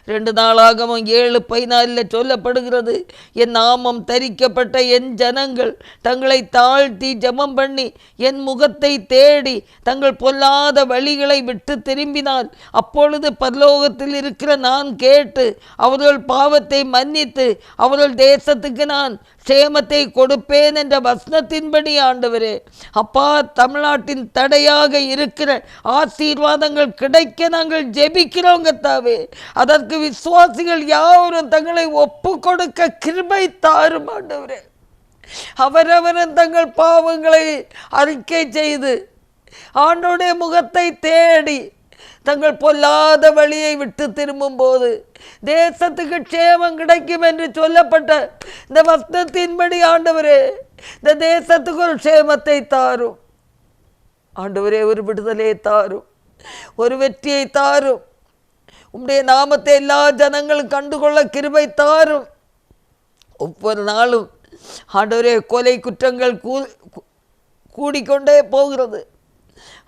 2 நாளாகமம் 7:14 சொல்லப்படுகிறது, என் நாமம் தரிக்கப்பட்ட என் ஜனங்கள் தங்களை தாழ்த்தி ஜெபம் பண்ணி என் முகத்தை தேடி தங்கள் பொல்லாத வழிகளை விட்டு திரும்பினால் அப்பொழுது பரலோகத்தில் இருக்கிற நான் கேட்டு அவர்கள் பாவத்தை மன்னித்து அவர்கள் தேசத்துக்கு நான் சேமத்தை கொடுப்பேன் என்ற வசனத்தின்படி ஆண்டவரே அப்பா, தமிழ்நாட்டின் தடையாக இருக்கிற ஆசீர்வாதங்கள் கிடைக்க நாங்கள் ஜெபிக்கிறோம் கர்த்தாவே. அதற்கு விசுவாசிகள் யாவரும் தங்களை ஒப்பு கொடுக்க கிருபை தாரும் ஆண்டவரே. அவரவரும் தங்கள் பாவங்களை அறிக்கை செய்து ஆண்டவருடைய முகத்தை தேடி தங்கள் பொல்லாத வழியை விட்டு திரும்பும் போது தேசத்துக்கு க்ஷேமம் கிடைக்கும் என்று சொல்லப்பட்ட இந்த வசனத்தின்படி ஆண்டவரே இந்த தேசத்துக்கு ஒரு க்ஷேமத்தை தாரும் ஆண்டவரே. ஒரு விடுதலையை தாரும், ஒரு வெற்றியை தாரும். உம்முடைய நாமத்தை எல்லா ஜனங்களும் கண்டுகொள்ள கிருபை தாரும். ஒவ்வொரு நாளும் ஆண்டவரே கொலை குற்றங்கள் கூடிக்கொண்டே போகிறது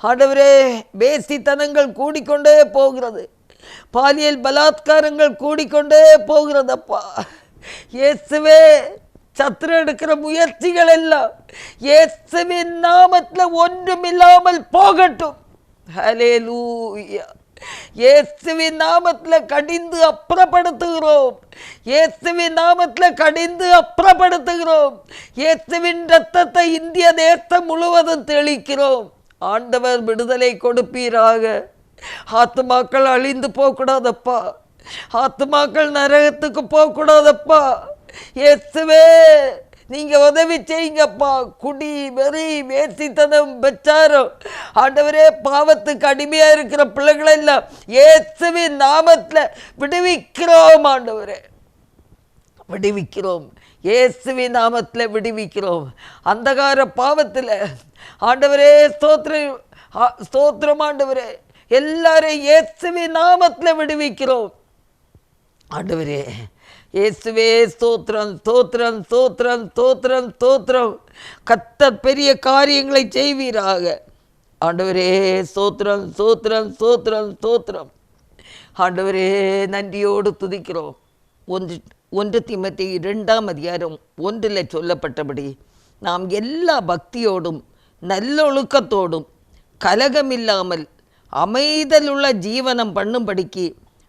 ஆண்டவரே. வேசித்தனங்கள் கூடிக்கொண்டே போகிறது, பாலியல் பலாத்காரங்கள் கூடிக்கொண்டே போகிறதப்பா. இயேசுவே, சத்துரு எடுக்கிற முயற்சிகள் எல்லாம் இயேசுவின் நாமத்தில் ஒன்றுமில்லாமல் போகட்டும். ஹல்லேலூயா. இயேசுவின் நாமத்தில் கடிந்து அப்புறப்படுத்துகிறோம், இயேசுவின் நாமத்தில் கடிந்து அப்புறப்படுத்துகிறோம். இயேசுவின் இரத்தத்தை இந்திய தேசம் முழுவதும் தெளிக்கிறோம். ஆண்டவர் விடுதலை கொடுப்பீராக. ஆத்துமாக்கள் அழிந்து போகக்கூடாதப்பா, ஆத்துமாக்கள் நரகத்துக்கு போகக்கூடாதப்பா. இயேசுவே, நீங்க உதவி செய்யுங்கப்பா. குடி, வெறி, வேசித்தனம், பெச்சாரம் ஆண்டவரே பாவத்துக்கு அடிமையா இருக்கிற பிள்ளைகளை எல்லாம் இயேசுவின் நாமத்தில் விடுவிக்கிறோம் ஆண்டவரே, விடுவிக்கிறோம். இயேசுவின் நாமத்தில் விடுவிக்கிறோம். அந்தகார பாவத்தில் ஆண்டவரே ஸ்தோத்திரம் ஆண்டவரே. எல்லாரையும் இயேசுவின் நாமத்தில் விடுவிக்கிறோம் ஆண்டவரே. இயேசுவே ஸ்தோத்திரம் ஸ்தோத்திரம் ஸ்தோத்திரம் ஸ்தோத்திரம் ஸ்தோத்திரம். கர்த்தர் பெரிய காரியங்களை செய்வீராக ஆண்டவரே. ஸ்தோத்திரம் ஸ்தோத்திரம் ஸ்தோத்திரம் ஸ்தோத்திரம் ஆண்டவரே. நன்றியோடு துதிக்கிறோம். 1 தீமோத்தேயு 2ஆம் அதிகாரம் 1 சொல்லப்பட்டபடி நாம் எல்லா பக்தியோடும் நல்லொழுக்கத்தோடும் கலகமில்லாமல் அமைதலுள்ள ஜீவனம் பண்ணும்படிக்கு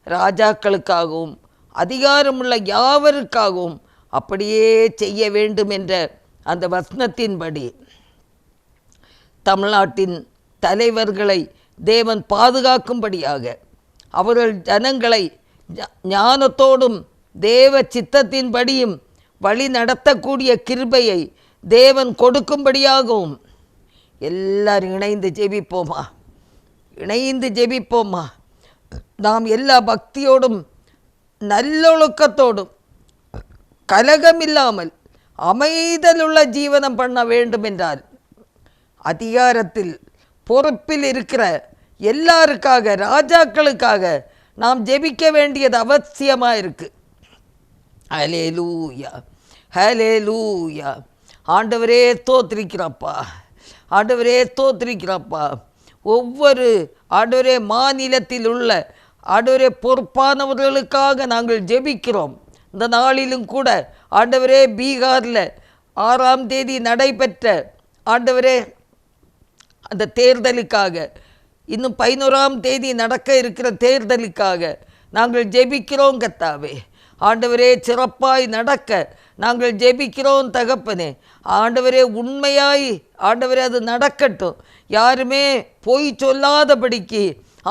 ராஜாக்களுக்காகவும் அதிகாரமுள்ள யாவருக்காகவும் அப்படியே செய்ய வேண்டும் என்ற அந்த வசனத்தின்படி தமிழ்நாட்டின் தலைவர்களை தேவன் பாதுகாக்கும்படியாக அவர்கள் ஜனங்களை ஞானத்தோடும் தேவ சித்தத்தின்படியும் வழி நடத்தக்கூடிய கிருபையை தேவன் கொடுக்கும்படியாகவும் எல்லாரும் இணைந்து ஜெபிப்போமா, இணைந்து ஜெபிப்போமா. நாம் எல்லா பக்தியோடும் நல்லொழுக்கத்தோடும் கலகமில்லாமல் அமைதலுள்ள ஜீவனம் பண்ண வேண்டும் என்றால் அதிகாரத்தில் பொறுப்பில் இருக்கிற எல்லாருக்காக ராஜாக்களுக்காக நாம் ஜெபிக்க வேண்டியது அவசியமாக இருக்கு. ஹல்லேலூயா ஹல்லேலூயா. ஆண்டவரே ஸ்தோத்திரிக்கிறப்பா, ஆண்டவரே ஸ்தோத்திரிக்கிறப்பா. ஒவ்வொரு ஆண்டவரே மாநிலத்தில் உள்ள ஆண்டவரே பொறுப்பானவர்களுக்காக நாங்கள் ஜெபிக்கிறோம். இந்த நாளிலும் கூட ஆண்டவரே பீகாரில் 6ஆம் தேதி நடைபெற்ற ஆண்டவரே அந்த தேர்தலுக்காக, இன்னும் 11ஆம் தேதி நடக்க இருக்கிற தேர்தலுக்காக நாங்கள் ஜெபிக்கிறோம் கர்த்தாவே. ஆண்டவரே சிறப்பாய் நடக்க நாங்கள் ஜெபிக்கிறோம் தகப்பனே. ஆண்டவரே உண்மையாய் ஆண்டவரே அது நடக்கட்டும். யாருமே பொய் சொல்லாதபடிக்கு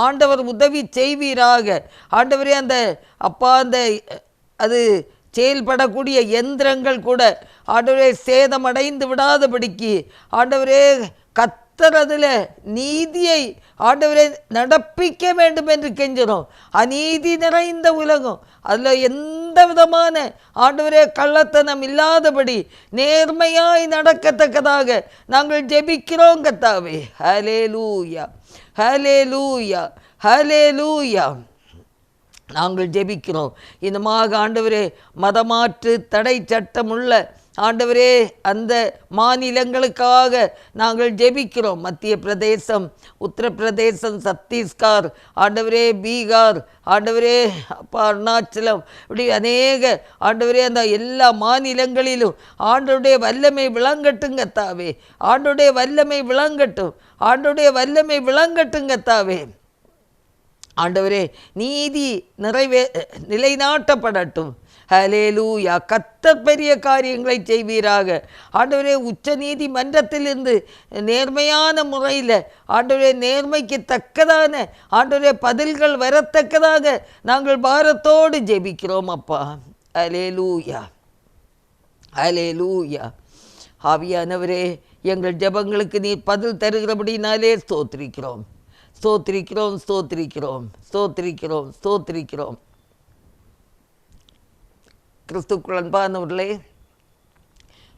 ஆண்டவர் உதவி செய்வீராக. ஆண்டவரே அந்த அப்பா அந்த அது செயல்படக்கூடிய எந்திரங்கள் கூட ஆண்டவரே சேதமடைந்து விடாதபடிக்கு ஆண்டவரே கர்த்தர் அதில் நீதியை ஆண்டவரே நடப்பிக்க வேண்டும் என்று கெஞ்சினோம். அநீதி நிறைந்த உலகம், அதில் எந்த விதமான ஆண்டவரே கள்ளத்தனம் இல்லாதபடி நேர்மையாய் நடக்கத்தக்கதாக நாங்கள் ஜெபிக்கிறோம் கர்த்தாவே. ஹல்லேலூயா ஹல்லேலூயா ஹல்லேலூயா. நாங்கள் ஜெபிக்கிறோம். இந்த ஆண்டவரே மதமாற்று தடை சட்டமுள்ள ஆண்டவரே அந்த மாநிலங்களுக்காக நாங்கள் ஜெபிக்கிறோம். மத்திய பிரதேசம், உத்தரப்பிரதேசம், சத்தீஸ்கர், ஆண்டவரே பீகார், ஆண்டவரே அருணாச்சலம், இப்படி அநேக ஆண்டவரே அந்த எல்லா மாநிலங்களிலும் ஆண்டவருடைய வல்லமை விளங்கட்டுங்க தாவே. ஆண்டவருடைய வல்லமை விளங்கட்டும். ஆண்டவருடைய வல்லமை விளங்கட்டுங்க தாவே. ஆண்டவரே நீதி நிலைநாட்டப்படட்டும். ஹல்லேலூயா. கர்த்தர் பெரிய காரியங்களை செய்வீராக. ஆண்டவரே உச்ச நீதிமன்றத்திலிருந்து நேர்மையான முறையில் ஆண்டவரே நேர்மைக்கு தக்கதான ஆண்டவரே பதில்கள் வரத்தக்கதாக நாங்கள் பாரத்தோடு ஜெபிக்கிறோம் அப்பா. ஹல்லேலூயா, ஹல்லேலூயா. ஆவியானவரே எங்கள் ஜெபங்களுக்கு நீர் பதில் தருகிறபடினாலே ஸ்தோத்திரிக்கிறோம், ஸ்தோத்திரிக்கிறோம், ஸ்தோத்திரிக்கிறோம், ஸ்தோத்திரிக்கிறோம், ஸ்தோத்திரிக்கிறோம். கிறிஸ்துக்குள் அன்பானவர்களே,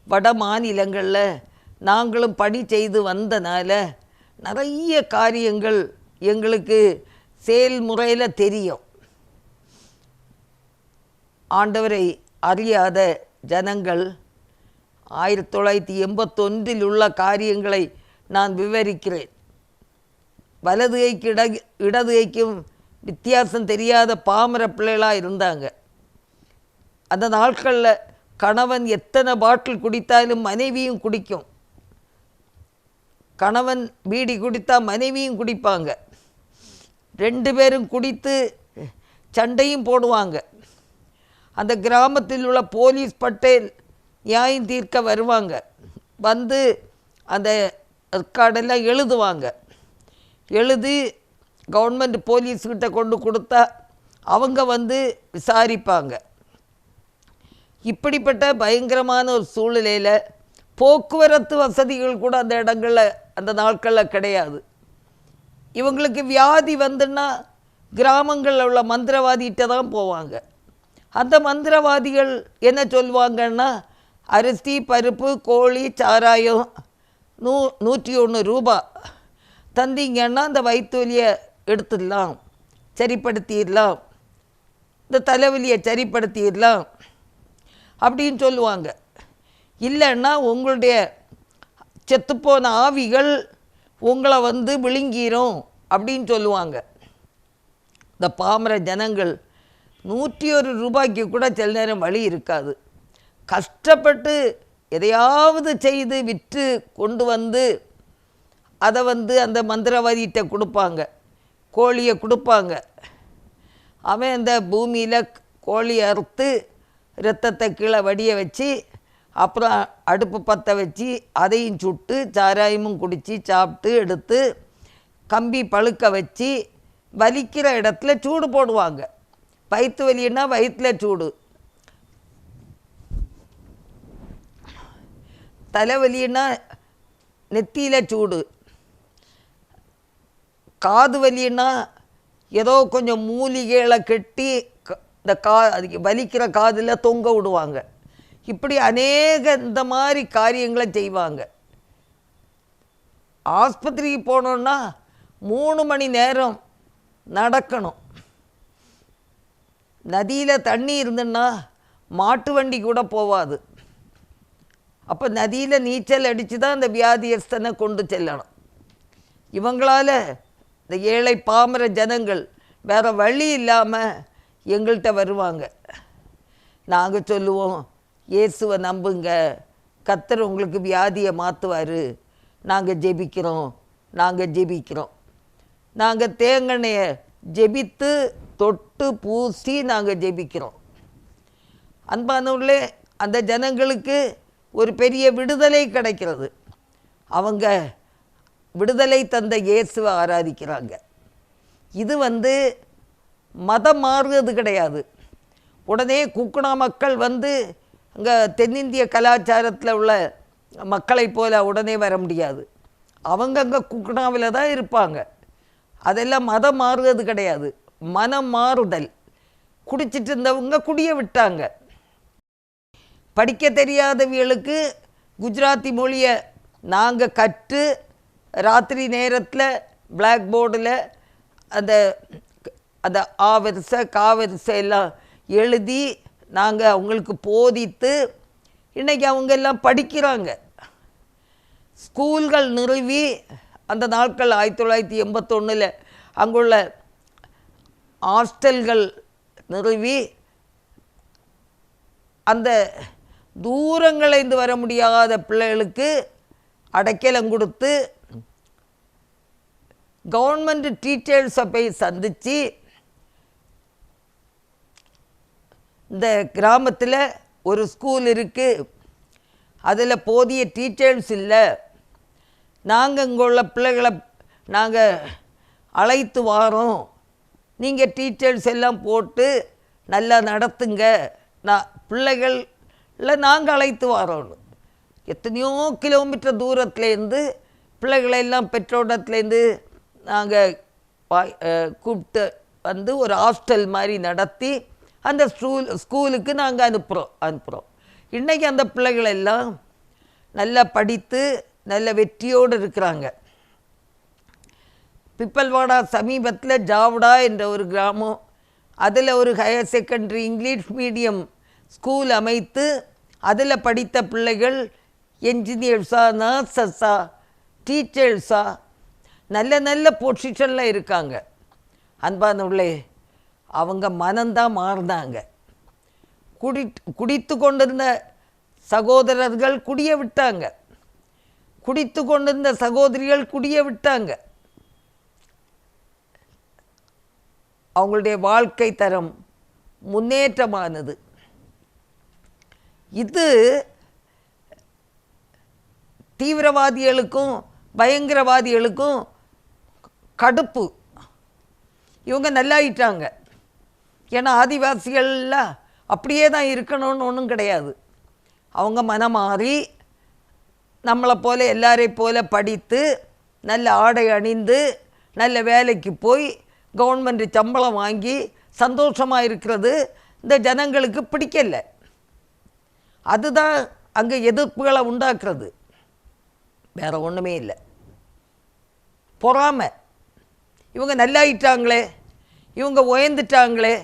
வட மாநிலங்களில் நாங்களும் பணி செய்து வந்தனால நிறைய காரியங்கள் எங்களுக்கு செயல்முறையில் தெரியும். ஆண்டவரை அறியாத ஜனங்கள் 1981 உள்ள காரியங்களை நான் விவரிக்கிறேன். வலது கைக்கு இடது கைக்கும் வித்தியாசம் தெரியாத பாமர பிள்ளைகளாக இருந்தாங்க. அந்த நாட்களில் கணவன் எத்தனை பாட்டில் குடித்தாலும் மனைவியும் குடிக்கும். கணவன் பீடி குடித்தா மனைவியும் குடிப்பாங்க. 2 பேரும் குடித்து சண்டையும் போடுவாங்க. அந்த கிராமத்தில் உள்ள போலீஸ் பட்டேல் நியாயம் தீர்க்க வருவாங்க. வந்து அந்த ரெக்கார்டெல்லாம் எழுதுவாங்க. எழுதி கவர்மெண்ட் போலீஸ்கிட்ட கொண்டு கொடுத்தா அவங்க வந்து விசாரிப்பாங்க. இப்படிப்பட்ட பயங்கரமான ஒரு சூழ்நிலையில் போக்குவரத்து வசதிகள் கூட அந்த இடங்களில் அந்த நாட்களில் கிடையாது. இவங்களுக்கு வியாதி வந்துன்னா கிராமங்களில் உள்ள மந்திரவாதிகிட்ட தான் போவாங்க. அந்த மந்திரவாதிகள் என்ன சொல்லுவாங்கன்னா, அரிசி, பருப்பு, கோழி, சாராயம் 101 ரூபா தந்தீங்கன்னா அந்த வயிற்று வலியை எடுத்துடலாம், சரிப்படுத்திடலாம், இந்த தலைவலியை சரிப்படுத்திடலாம் அப்படின்னு சொல்லுவாங்க. இல்லைன்னா உங்களுடைய செத்துப்போன ஆவிகள் உங்களை வந்து விழுங்கிரும் அப்படின்னு சொல்லுவாங்க. இந்த பாமர ஜனங்கள் 101 ரூபாய்க்கு கூட சில நேரம் வழி இருக்காது. கஷ்டப்பட்டு எதையாவது செய்து விற்று கொண்டு வந்து அதை வந்து அந்த மந்திரவாதிகிட்ட கொடுப்பாங்க, கோழியை கொடுப்பாங்க. அவன் அந்த பூமியில் கோழி அறுத்து இரத்தத்தை கீழே வடிய வச்சு அப்புறம் அடுப்பு பற்ற வச்சு அதையும் சுட்டு சாராயமும் குடித்து சாப்பிட்டு எடுத்து கம்பி பழுக்க வச்சு வலிக்கிற இடத்துல சூடு போடுவாங்க. வயிற்று வலின்னா வயிற்றில் சூடு, தலைவலின்னா நெத்தியில் சூடு, காது வலின்னா ஏதோ கொஞ்சம் மூலிகைகளை கட்டி இந்த வலிக்கிற காதில் தொங்க விடுவாங்க. இப்படி அநேக இந்த மாதிரி காரியங்களை செய்வாங்க. ஆஸ்பத்திரிக்கு போனோன்னா 3 மணி நேரம் நடக்கணும். நதியில் தண்ணி இருந்துன்னா மாட்டு வண்டி கூட போகாது. அப்போ நதியில் நீச்சல் அடித்து தான் அந்த வியாதியஸ்தனை கொண்டு செல்லணும். இவங்களால் இந்த ஏழை பாமர ஜனங்கள் வேறு வழி இல்லாமல் எங்கள்கிட்ட வருவாங்க. நாங்கள் சொல்லுவோம், இயேசுவை நம்புங்க, கர்த்தர் உங்களுக்கு வியாதியை மாற்றுவார், நாங்கள் ஜெபிக்கிறோம், நாங்கள் ஜெபிக்கிறோம். நாங்கள் தேங்கண்ணையை ஜெபித்து தொட்டு பூசி நாங்கள் ஜெபிக்கிறோம். அன்பானவர்களே, அந்த ஜனங்களுக்கு ஒரு பெரிய விடுதலை கிடைக்கிறது. அவங்க விடுதலை தந்த இயேசுவை ஆராதிக்கிறாங்க. இது வந்து மதம் மாறுறது கிடையாது. உடனே குக்குனா மக்கள் வந்து அங்கே தென்னிந்திய கலாச்சாரத்தில் உள்ள மக்களை போல உடனே வர முடியாது. அவங்க அங்கே குக்குனாவில் தான் இருப்பாங்க. அதெல்லாம் மதம் மாறுறது கிடையாது, மனம் மாறுதல். குடிச்சிட்டு இருந்தவங்க குடிய விட்டாங்க. படிக்க தெரியாதவர்களுக்கு குஜராத்தி மொழியை நாங்கள் கற்று ராத்திரி நேரத்தில் பிளாக் போர்டில் அந்த அந்த ஆ வரிசை கா வரிசை எல்லாம் எழுதி நாங்கள் அவங்களுக்கு போதித்து இன்றைக்கி அவங்க எல்லாம் படிக்கிறாங்க. ஸ்கூல்கள் நிறுவி அந்த நாட்கள் 1981 அங்குள்ள ஹாஸ்டல்கள் நிறுவி அந்த தூரங்களைந்து வர முடியாத பிள்ளைகளுக்கு அடைக்கலம் கொடுத்து கவர்மெண்ட் டீச்சர்ஸை போய் சந்தித்து இந்த கிராமத்தில் ஒரு ஸ்கூல் இருக்குது, அதில் போதிய டீச்சர்ஸ் இல்லை, நாங்கள் இங்கே உள்ள பிள்ளைகளை நாங்கள் அழைத்து வாரோம், நீங்கள் டீச்சர்ஸ் எல்லாம் போட்டு நல்லா நடத்துங்க, பிள்ளைகளில் நாங்கள் அழைத்து வரோன்னு. எத்தனையோ கிலோமீட்டர் தூரத்துலேருந்து பிள்ளைகளெல்லாம் பெற்றோட்டத்துலேருந்து நாங்கள் கூப்பிட்டு வந்து ஒரு ஹாஸ்டல் மாதிரி நடத்தி அந்த ஸ்கூலுக்கு நாங்கள் அனுப்புகிறோம். இன்றைக்கி அந்த பிள்ளைகளெல்லாம் நல்லா படித்து நல்ல வெற்றியோடு இருக்கிறாங்க. பிப்பல்வாடா சமீபத்தில் ஜாவடா என்ற ஒரு கிராமம், அதில் ஒரு higher secondary English medium school அமைத்து அதில் படித்த பிள்ளைகள் என்ஜினியர்ஸா, நர்சஸா, டீச்சர்ஸா நல்ல நல்ல பொசிஷனில் இருக்காங்க. அன்பானவர்களே, அவங்க மனம்தான் மாறினாங்க. குடித்து கொண்டிருந்த சகோதரர்கள் குடிய விட்டாங்க, குடித்து கொண்டிருந்த சகோதரிகள் குடிய விட்டாங்க. அவங்களுடைய வாழ்க்கை தரம் முன்னேற்றமானது. இது தீவிரவாதிகளுக்கும் பயங்கரவாதிகளுக்கும் கடுப்பு. இவங்க நல்லாயிட்டாங்க. ஏன்னா ஆதிவாசிகள்லாம் அப்படியே தான் இருக்கணும்னு ஒன்றும் கிடையாது. அவங்க மனம் மாறி நம்மளை போல எல்லாரையும் போல படித்து நல்ல ஆடை அணிந்து நல்ல வேலைக்கு போய் கவர்மெண்ட் சம்பளம் வாங்கி சந்தோஷமாக இருக்கிறது இந்த ஜனங்களுக்கு பிடிக்கல. அதுதான் அங்கே எதிர்ப்புகளை உண்டாக்குறது, வேறு ஒன்றுமே இல்லை. பொறாமை. இவங்க நல்லாயிட்டாங்களே, இவங்க உயர்ந்துட்டாங்களே,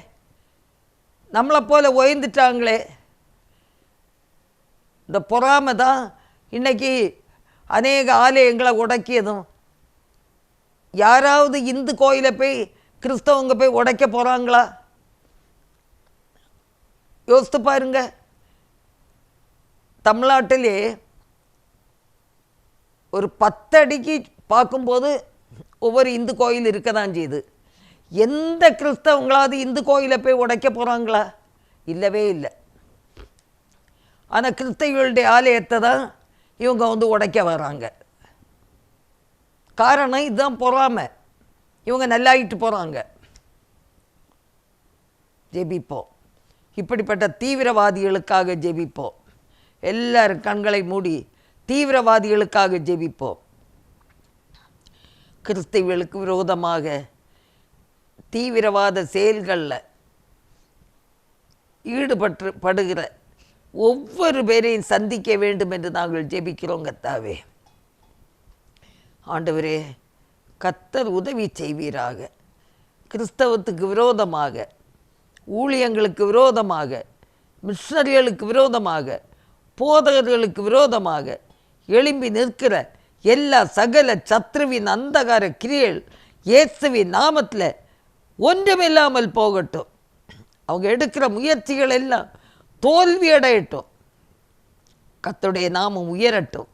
நம்மளை போல உயர்ந்துட்டாங்களே. இந்த பொறாமை தான் இன்றைக்கி அநேக ஆலயங்களை உடைக்கியதும். யாராவது இந்து கோயிலை போய் கிறிஸ்தவங்க போய் உடைக்க போகிறாங்களா? யோசித்து பாருங்க. தமிழ்நாட்டிலே ஒரு 10 அடிக்கு பார்க்கும்போது ஒவ்வொரு இந்து கோயில் இருக்க தான் செய்யுது. எந்த கிறிஸ்தவங்களாவது இந்து கோயிலை போய் உடைக்க போகிறாங்களா? இல்லவே இல்லை. ஆனால் கிறிஸ்தவர்களுடைய ஆலயத்தை தான் இவங்க வந்து உடைக்க வராங்க. காரணம் இதுதான், பொறாமை. இவங்க நல்லாயிட்டு போகிறாங்க. ஜெபிப்போம். இப்படிப்பட்ட தீவிரவாதிகளுக்காக ஜெபிப்போம். எல்லாரும் கண்களை மூடி தீவிரவாதிகளுக்காக ஜெபிப்போம். கிறிஸ்தவர்களுக்கு விரோதமாக தீவிரவாத செயல்களில் ஈடுபடுகிற ஒவ்வொரு பேரையும் சந்திக்க வேண்டும் என்று நாங்கள் ஜெபிக்கிறோம். கர்த்தாவே, ஆண்டவரே, கர்த்தர் உதவி செய்வீராக. கிறிஸ்தவத்துக்கு விரோதமாக, ஊழியங்களுக்கு விரோதமாக, மிஷனரிகளுக்கு விரோதமாக, போதகர்களுக்கு விரோதமாக எழும்பி நிற்கிற எல்லா சகல சத்ருவின் அந்தகார கிரியைகள் இயேசுவின் நாமத்தில் ஒன்றுமில்லாமல் போகட்டும். அவங்க எடுக்கிற முயற்சிகள் எல்லாம் தோல்வியடையட்டும். கர்த்தருடைய நாமம் உயரட்டும்.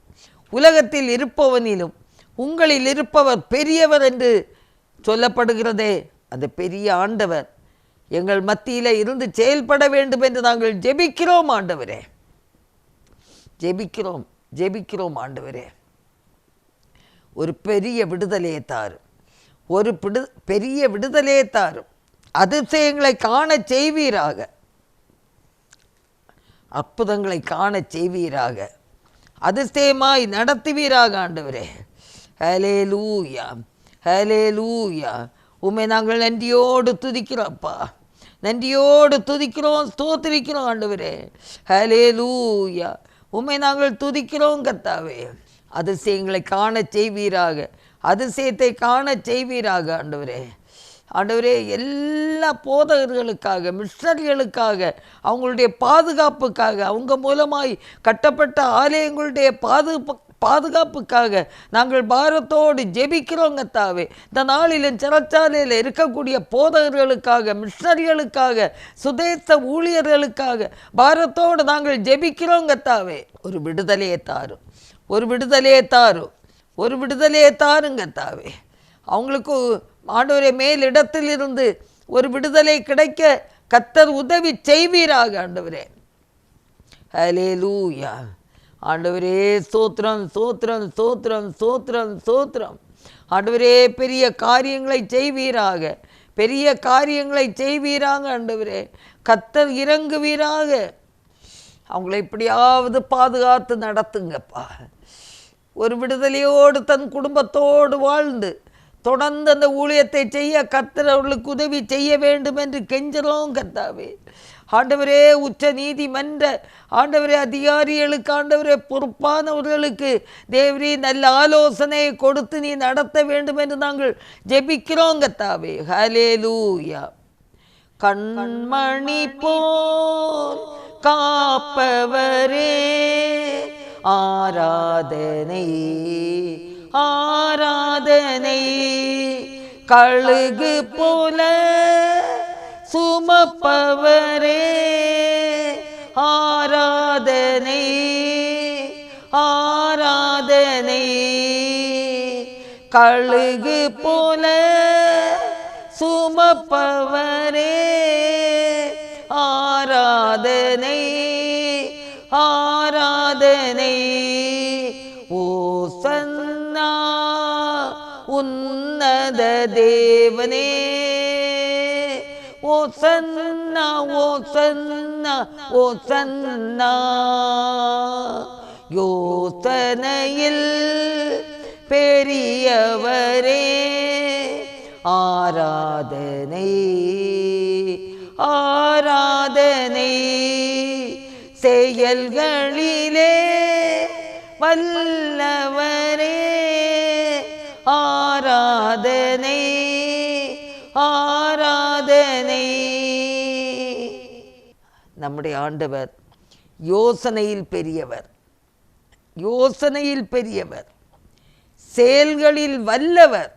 உலகத்தில் இருப்பவனிலும் உங்களில் இருப்பவர் பெரியவர் என்று சொல்லப்படுகிறதே, அந்த பெரிய ஆண்டவர் எங்கள் மத்தியில் இருந்து செயல்பட வேண்டும் என்று நாங்கள் ஜெபிக்கிறோம். ஆண்டவரே, ஜெபிக்கிறோம் ஆண்டவரே. ஒரு பெரிய விடுதலையை தாரும், ஒரு பெரிய விடுதலையை தாரும். அதிசயங்களை காண செய்வீராக, அற்புதங்களை காண செய்வீராக, அதிசயமாய் நடத்துவீராக. ஆண்டவரே, ஹல்லேலூயா, ஹல்லேலூயா. உம்மை நாங்கள் நன்றியோடு துதிக்கிறோம்ப்பா, நன்றியோடு துதிக்கிறோம், ஸ்தோத்திரிக்கிறோம். ஆண்டவரே, ஹல்லேலூயா. உம்மை நாங்கள் துதிக்கிறோம் கர்த்தாவே. அதிசயங்களை காண செய்வீராக, அதிசயத்தை காண செய்வீராக. ஆண்டவரே, ஆண்டவரே, எல்லா போதகர்களுக்காக, மிஷனரிகளுக்காக, அவங்களுடைய பாதுகாப்புக்காக, அவங்க மூலமாய் கட்டப்பட்ட ஆலயங்களுடைய பாதுகாப்புக்காக நாங்கள் பாரத்தோடு ஜெபிக்கிறோங்க தாவே. இந்த நாளிலும் சிறைச்சாலையில் இருக்கக்கூடிய போதகர்களுக்காக, மிஷனரிகளுக்காக, சுதேச ஊழியர்களுக்காக பாரத்தோடு நாங்கள் ஜெபிக்கிறோங்க தாவே. ஒரு விடுதலையை தாரும், ஒரு விடுதலையை தாரும், ஒரு விடுதலையை தாருங்க தாவே. அவங்களுக்கு ஆண்டவரே மேலிடத்தில் இருந்து ஒரு விடுதலை கிடைக்க கர்த்தர் உதவி செய்வீராக ஆண்டவரே. ஹல்லேலூயா. ஆண்டவரே ஸ்தோத்திரம், ஸ்தோத்திரம், ஸ்தோத்திரம், ஸ்தோத்திரம், ஸ்தோத்திரம். ஆண்டவரே பெரிய காரியங்களை செய்வீராக, பெரிய காரியங்களை செய்வீராக ஆண்டவரே. கர்த்தர் இறங்குவீராக. அவங்கள எப்படியாவது பாதுகாத்து நடத்துங்கப்பா. ஒரு விடுதலையோடு தன் குடும்பத்தோடு வாழ்ந்து தொடர்ந்து அந்த ஊழியத்தை செய்ய கர்த்தர் அவர்களுக்கு உதவி செய்ய வேண்டும் என்று கெஞ்சுறோம் கர்த்தாவே. ஆண்டவரே, உச்ச நீதிமன்ற ஆண்டவரே அதிகாரிகளுக்கு, ஆண்டவரே பொறுப்பானவர்களுக்கு தேவரே நல்ல ஆலோசனையை கொடுத்து நீ நடத்த வேண்டும் என்று நாங்கள் ஜெபிக்கிறோம் கர்த்தாவே. ஹல்லேலூயா. கண்மணி போல் காப்பவரே, ஆராதனை ஆராதனை. கழுகு போல சுமப்பவரே, ஆராதனை ஆராதனை. கழுகு போல சுமப்பவரே, ஆராதனை ஆராதனை. ஓசன்னா உன்னத தேவனே, ஓசன்னா ஓசன்னா ஓசன்னா. யோசனையில் பெரியவரே, ஆராதனை ஆராதனை. செயல்களிலே வல்லவரே, ஆராதனை ஆராதனை. நம்முடைய ஆண்டவர் யோசனையில் பெரியவர், யோசனையில் பெரியவர், செயல்களில் வல்லவர்.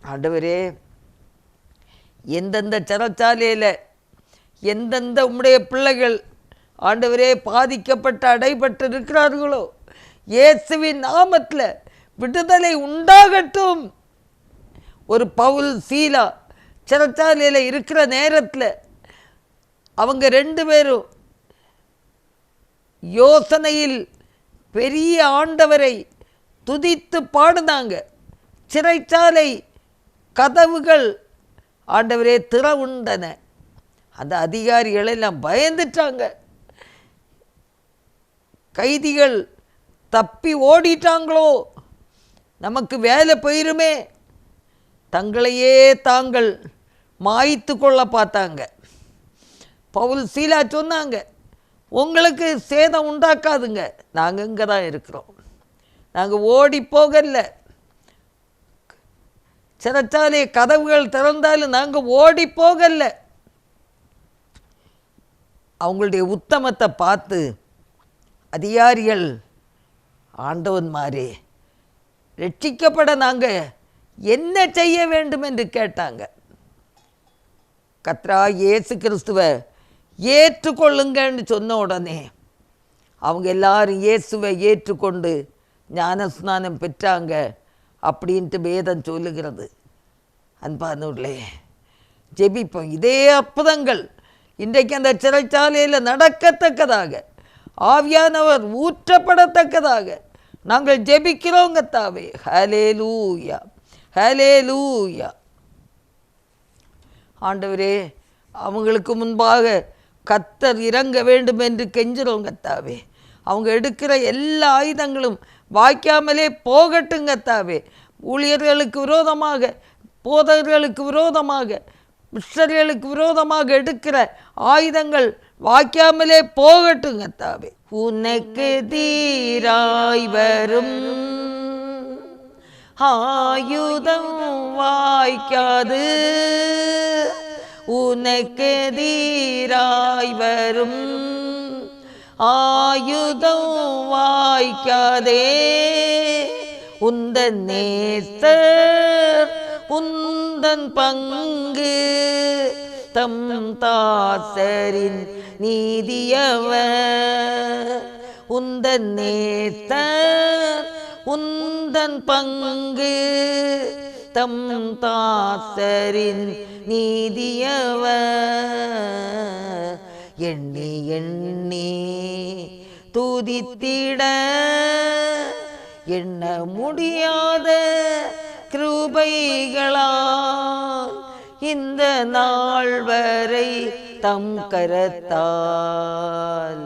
ஆண்டவரே, எந்தெந்த சிறைச்சாலையில் எந்தெந்த உம்முடைய பிள்ளைகள் ஆண்டவரே பாதிக்கப்பட்டு அடைபட்டு இருக்கிறார்களோ, இயேசுவின் நாமத்தில் விடுதலை உண்டாகட்டும். ஒரு பவுல் சீலா சிறைச்சாலையில் இருக்கிற நேரத்தில் அவங்க 2 பேரும் யோசனையில் பெரிய ஆண்டவரை துதித்து பாடுனாங்க. சிறைச்சாலை கதவுகள் ஆண்டவரே திறவுண்டன. அந்த அதிகாரிகள் எல்லாம் பயந்துட்டாங்க. கைதிகள் தப்பி ஓடிட்டாங்களோ, நமக்கு வேலை போயிருமே, தங்களையே தாங்கள் மாய்த்து கொள்ள பார்த்தாங்க. பவுல் சீலா சொன்னாங்க, உங்களுக்கு சேதம் உண்டாக்காதுங்க, நாங்கள் இங்கே தான் இருக்கிறோம், நாங்கள் ஓடி போகல. சிறைச்சாலை கதவுகள் திறந்தாலும் நாங்கள் ஓடி போகல. அவங்களுடைய உத்தமத்தை பார்த்து அதிகாரிகள், ஆண்டவன்மாரே, ரட்சிக்கப்பட நாங்கள் என்ன செய்ய வேண்டும் என்று கேட்டாங்க. கர்த்தராகிய இயேசு கிறிஸ்துவை ஏற்றுக்கொள்ளுங்கன்னு சொன்ன உடனே அவங்க எல்லாரும் இயேசுவை ஏற்றுக்கொண்டு ஞானஸ்நானம் பெற்றாங்க அப்படின்ட்டு வேதம் சொல்லுகிறது. அன்பானவர்களே, ஜெபிப்போம். இதே அற்புதங்கள் இன்றைக்கு அந்த சிறைச்சாலையில் நடக்கத்தக்கதாக, ஆவியானவர் ஊற்றப்படத்தக்கதாக நாங்கள் ஜெபிக்கிறோங்க தாவே. ஹல்லேலூயா, ஹல்லேலூயா. ஆண்டவரே, அவங்களுக்கு முன்பாக கர்த்தர் இறங்க வேண்டும் என்று கெஞ்சுறோங்க தாவே. அவங்க எடுக்கிற எல்லா ஆயுதங்களும் வாய்க்காமலே போகட்டுங்க தாவே. ஊழியர்களுக்கு விரோதமாக, போதகர்களுக்கு விரோதமாக, மிஷனரிகளுக்கு விரோதமாக எடுக்கிற ஆயுதங்கள் வாய்க்காமலே போகட்டுங்க தாவே. உனக்கு தீராய் வரும் ஆயுதம் வாய்க்காது உனக்கெதிராய் வரும், ஆயுதம் வாய்க்காதே உந்தன் நேசர் உந்தன் பங்கு, தம் தாசரின் நீதியவர். உந்தன் நேசர் உந்தன் பங்கு, தம் தாசரின் நீதியவர். எண்ணி எண்ணி துதித்திட எண்ண முடியாத கிருபைகளால் இந்த நாள் வரை தம் கரத்தால்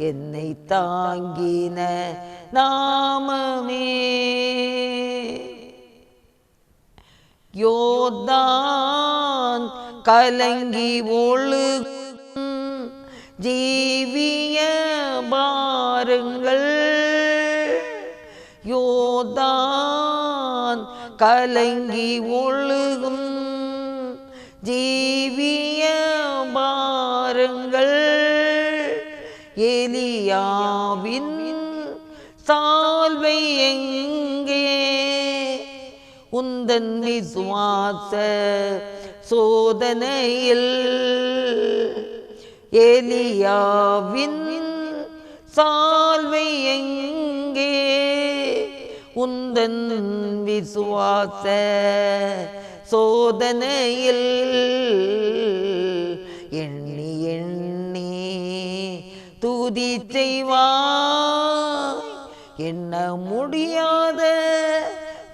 என்னை தாங்கின நாமமே. யோர்தான் கலங்கி ஒழுகும் ஜீவிய பாருங்கள், யோர்தான் கலங்கி ஒழுகும் ஜீவிய பாருங்கள். எலியாவின் சால்வை எங்கே உந்தன் விசுவாச சோதனையில், எலியாவின் சால்வை எங்கே உந்தன் விசுவாச சோதனையில். எண்ணி எண்ணி துதி செய்வாய் எண்ண முடியாத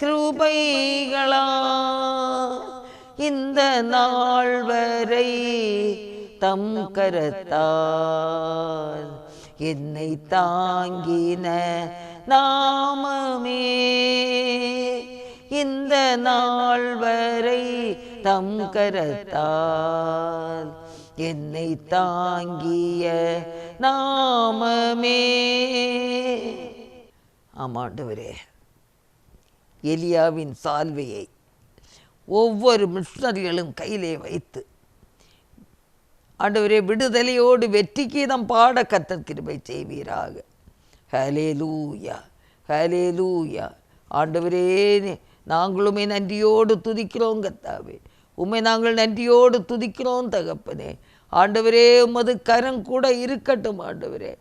கிருபைகளா இந்த நாள் வரை தம் கரத்தால் என்னை தாங்கின நாமமே. இந்த நாள் வரை தம் கரத்தால் என்னை தாங்கிய நாமமே. ஆமாண்டவரே, எலியாவின் சால்வையை ஒவ்வொரு மிஷனரிகளும் கையிலே வைத்து ஆண்டவரே விடுதலையோடு வெற்றி கீதம் பாட கர்த்தர் கிருபை செய்வீராக. ஹல்லேலூயா, ஹல்லேலூயா. ஆண்டவரே, நாங்களுமே நன்றியோடு துதிக்கிறோம் கர்த்தாவே, உம்மை நாங்கள் நன்றியோடு துதிக்கிறோம் தகப்பனே. ஆண்டவரே, உமது கரம் கூட இருக்கட்டும் ஆண்டவரே.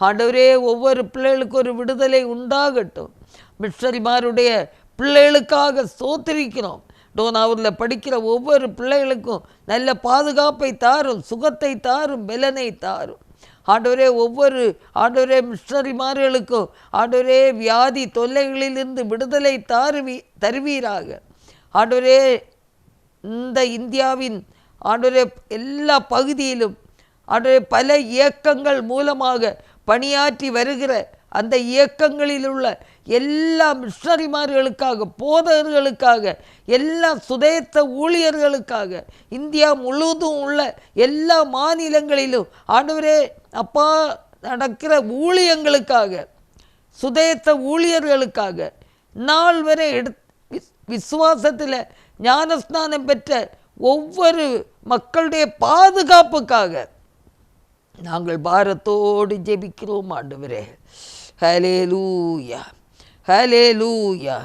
ஆண்டவரே, ஒவ்வொரு பிள்ளைகளுக்கு ஒரு விடுதலை உண்டாகட்டும். மிஷனரிமாருடைய பிள்ளைகளுக்காக ஸ்தோத்திரிக்கிறோம். டோனாவூரில் படிக்கிற ஒவ்வொரு பிள்ளைகளுக்கும் நல்ல பாதுகாப்பை தாரும், சுகத்தை தாரும், பலனை தாரும். ஆண்டவரே, ஒவ்வொரு ஆண்டவரே மிஷனரிமார்களுக்கும் ஆண்டவரே வியாதி தொல்லைகளிலிருந்து விடுதலை தருவீராக. ஆண்டவரே, இந்த இந்தியாவின் ஆண்டவரே எல்லா பகுதியிலும் ஆண்டவரே பல இயக்கங்கள் மூலமாக பணியாற்றி வருகிற அந்த இயக்கங்களில் உள்ள எல்லா மிஷனரிமார்களுக்காக, போதகர்களுக்காக, எல்லா சுதேச ஊழியர்களுக்காக, இந்தியா முழுவதும் உள்ள எல்லா மாநிலங்களிலும் ஆண்டவரே அப்பா நடக்கிற ஊழியங்களுக்காக, சுதேச ஊழியர்களுக்காக, நாள் வரை விசுவாசத்தில் ஞானஸ்நானம் பெற்ற ஒவ்வொரு மக்களுடைய பாதுகாப்புக்காக நாங்கள் பாரத்தோடு ஜெபிக்கிறோம் ஆண்டவரே. ஹல்லேலூயா, ஹல்லேலூயா.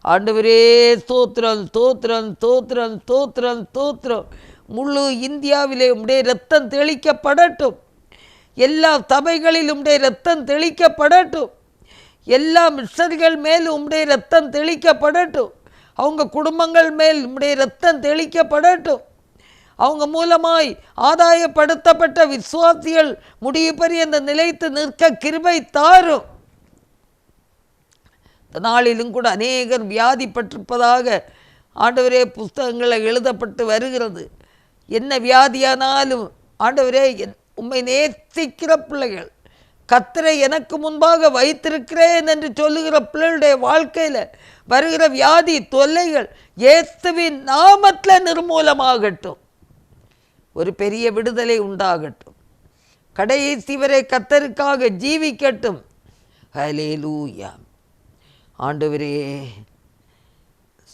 ஆண்டவரே ஸ்தோத்திரம், ஸ்தோத்திரம், ஸ்தோத்திரம், ஸ்தோத்திரம், ஸ்தோத்திரம். முழு இந்தியாவிலே உம்முடைய இரத்தம் தெளிக்கப்படட்டும். எல்லா சபைகளிலும் உம்முடைய இரத்தம் தெளிக்கப்படட்டும். எல்லா மிஷனரிகள் மேல் உம்முடைய இரத்தம் தெளிக்கப்படட்டும். அவங்க குடும்பங்கள் மேல் உம்முடைய இரத்தம் தெளிக்கப்படட்டும். அவங்க மூலமாய் ஆதாயப்படுத்தப்பட்ட விசுவாசிகள் முடிவு பரியந்த நிலைத்து நிற்க கிருபை தாரும். இந்த நாளிலும் கூட அநேகர் வியாதிப்பட்டிருப்பதாக ஆண்டவரே புஸ்தகங்களில் எழுதப்பட்டு வருகிறது. என்ன வியாதியானாலும் ஆண்டவரே உம்மை நேசிக்கிற பிள்ளைகள், கர்த்தரை எனக்கு முன்பாக வைத்திருக்கிறேன் என்று சொல்லுகிற பிள்ளைகளுடைய வாழ்க்கையில் வருகிற வியாதி தொல்லைகள் இயேசுவின் நாமத்தில் நிர்மூலமாகட்டும். ஒரு பெரிய விடுதலை உண்டாகட்டும். கடைசி வரை கர்த்தருக்காக ஜீவிக்கட்டும். ஹல்லேலூயா. ஆண்டவரே,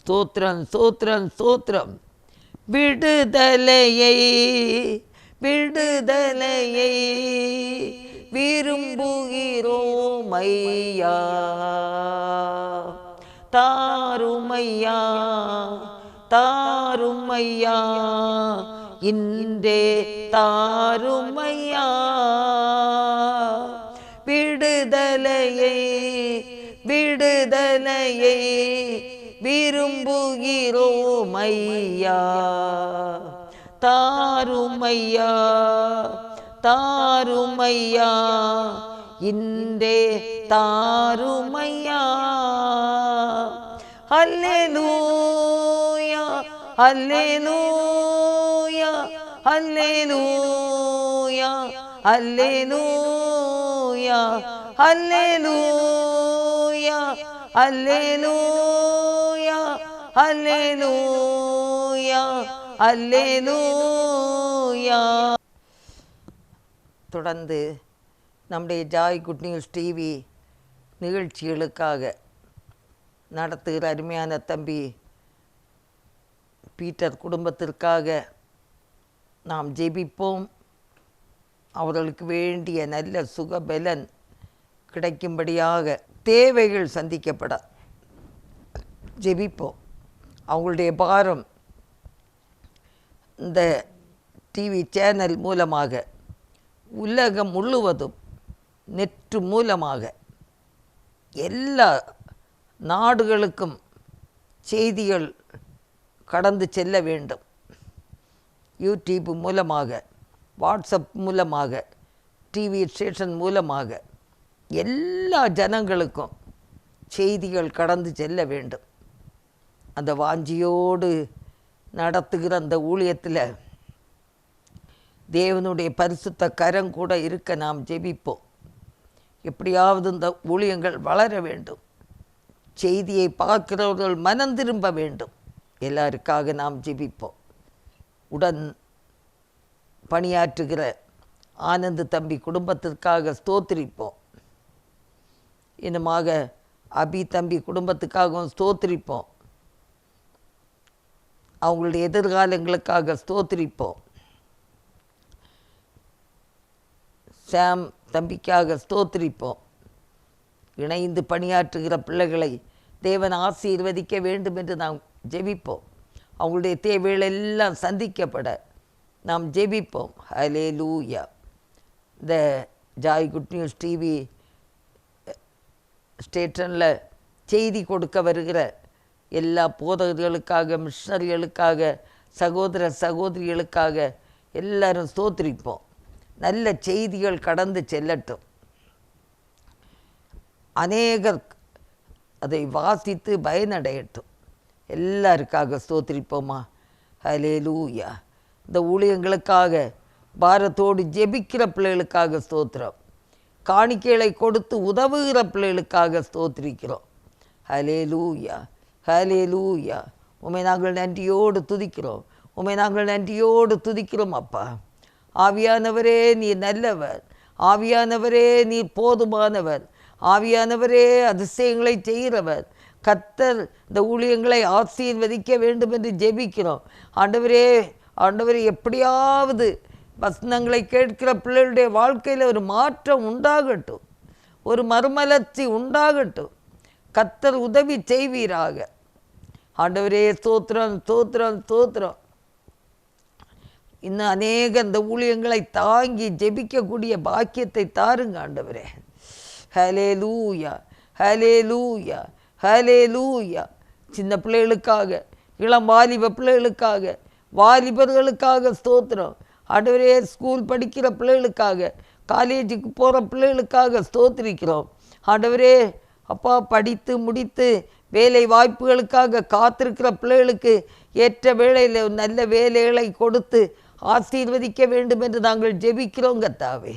ஸ்தோத்திரம் ஸ்தோத்திரம் ஸ்தோத்திரம். விடுதலையை விடுதலையை விரும்புகிறோம் ஐயா, தாருமையா தாருமையா, இன்றே தாருமையா. விடுதலையை விடுதலையை விரும்புகிறோம் ஐயா, தாருமையா தாருமையா, இன்றே தாருமையா. அல்லேலூயா அல்லேலூயா அல்லேலூயா அல்லேலூயா அல்லேலூயா அல்லேலூயா அல்லேலூயா அல்லேலூயா. தொடர்ந்து நம்முடைய ஜாய் குட் நியூஸ் டிவி நிகழ்ச்சிகளுக்காக நடத்துகிற அருமையான தம்பி பீட்டர் குடும்பத்திற்காக நாம் ஜெபிப்போம். அவர்களுக்கு வேண்டிய நல்ல சுகபலன் கிடைக்கும்படியாக தேவைகள் சந்திக்கப்பட ஜெபிப்போம். அவங்களுடைய பாரம் இந்த டிவி சேனல் மூலமாக உலகம் முழுவதும் நெட் மூலமாக எல்லா நாடுகளுக்கும் செய்திகள் கடந்து செல்ல வேண்டும். யூடியூப் மூலமாக, வாட்ஸ்அப் மூலமாக, டிவி ஸ்டேஷன் மூலமாக எல்லா ஜனங்களுக்கும் செய்திகள் கடந்து செல்ல வேண்டும். அந்த வாஞ்சியோடு நடத்துகிற அந்த ஊழியத்தில் தேவனுடைய பரிசுத்த கரம் கூட இருக்க நாம் ஜெபிப்போம். எப்படியாவது இந்த ஊழியங்கள் வளர வேண்டும். செய்தியை பார்க்கிறவர்கள் மனம் திரும்ப வேண்டும். எல்லாருக்காக நாம் ஜெபிப்போம். உடன் பணியாற்றுகிற ஆனந்த் தம்பி குடும்பத்திற்காக ஸ்தோத்திரிப்போம். இன்னுமாக அபி தம்பி குடும்பத்துக்காகவும் ஸ்தோத்திரிப்போம். அவங்களுடைய எதிர்காலங்களுக்காக ஸ்தோத்திரிப்போம். சாம் தம்பிக்காக ஸ்தோத்திரிப்போம். இணைந்து பணியாற்றுகிற பிள்ளைகளை தேவன் ஆசீர்வதிக்க வேண்டும் என்று நாம் ஜெபிப்போம். அவங்களுடைய தேவைகள் எல்லாம் சந்திக்கப்பட நாம் ஜெபிப்போம். ஹல்லேலூயா. இந்த ஜாய் குட் நியூஸ் டிவி ஸ்டேஷனில் செய்தி கொடுக்க வருகிற எல்லா போதகர்களுக்காக, மிஷனரிகளுக்காக, சகோதர சகோதரிகளுக்காக எல்லாரும் ஸ்தோத்திரிப்போம். நல்ல செய்திகள் கடந்து செல்லட்டும். அநேகர் அதை வாசித்து பயனடையட்டும். எல்லாருக்காக ஸ்தோத்திரிப்போமா. ஹல்லேலூயா. இந்த ஊழியங்களுக்காக பாரத்தோடு ஜெபிக்கிற பிள்ளைகளுக்காக ஸ்தோத்திரம். காணிக்கைகளை கொடுத்து உதவுகிற பிள்ளைகளுக்காக ஸ்தோத்திரிக்கிறோம். ஹல்லேலூயா ஹல்லேலூயா. உம்மை நாங்கள் நன்றியோடு துதிக்கிறோம். உம்மை நாங்கள் நன்றியோடு துதிக்கிறோம் அப்பா. ஆவியானவரே நீர் நல்லவர். ஆவியானவரே நீர் போதுமானவர். ஆவியானவரே அதிசயங்களை செய்கிறவர். கர்த்தர் இந்த ஊழியங்களை ஆசீர்வதிக்க வேண்டும் என்று ஜெபிக்கிறோம். ஆண்டவரே ஆண்டவரே எப்படியாவது வசனங்களை கேட்கிற பிள்ளைகளுடைய வாழ்க்கையில் ஒரு மாற்றம் உண்டாகட்டும். ஒரு மறுமலர்ச்சி உண்டாகட்டும். கர்த்தர் உதவி செய்வீராக. ஆண்டவரே ஸ்தோத்திரம் ஸ்தோத்திரம் ஸ்தோத்திரம். இன்னும் அநேக இந்த ஊழியங்களை தாங்கி ஜெபிக்கக்கூடிய பாக்கியத்தை தாருங்க ஆண்டவரே. ஹல்லேலூயா ஹல்லேலூயா ஹல்லேலூயா. சின்ன பிள்ளைகளுக்காக, இளம் வாலிப பிள்ளைகளுக்காக, வாலிபர்களுக்காக ஸ்தோத்திரம். ஆண்டவரே ஸ்கூல் படிக்கிற பிள்ளைகளுக்காக, காலேஜுக்கு போகிற பிள்ளைகளுக்காக ஸ்தோத்திரிக்கிறோம். ஆண்டவரே அப்பா படித்து முடித்து வேலை வாய்ப்புகளுக்காக காத்திருக்கிற பிள்ளைகளுக்கு ஏற்ற வேளையில் நல்ல வேலைகளை கொடுத்து ஆசீர்வதிக்க வேண்டும் என்று நாங்கள் ஜெபிக்கிறோம் கர்த்தாவே.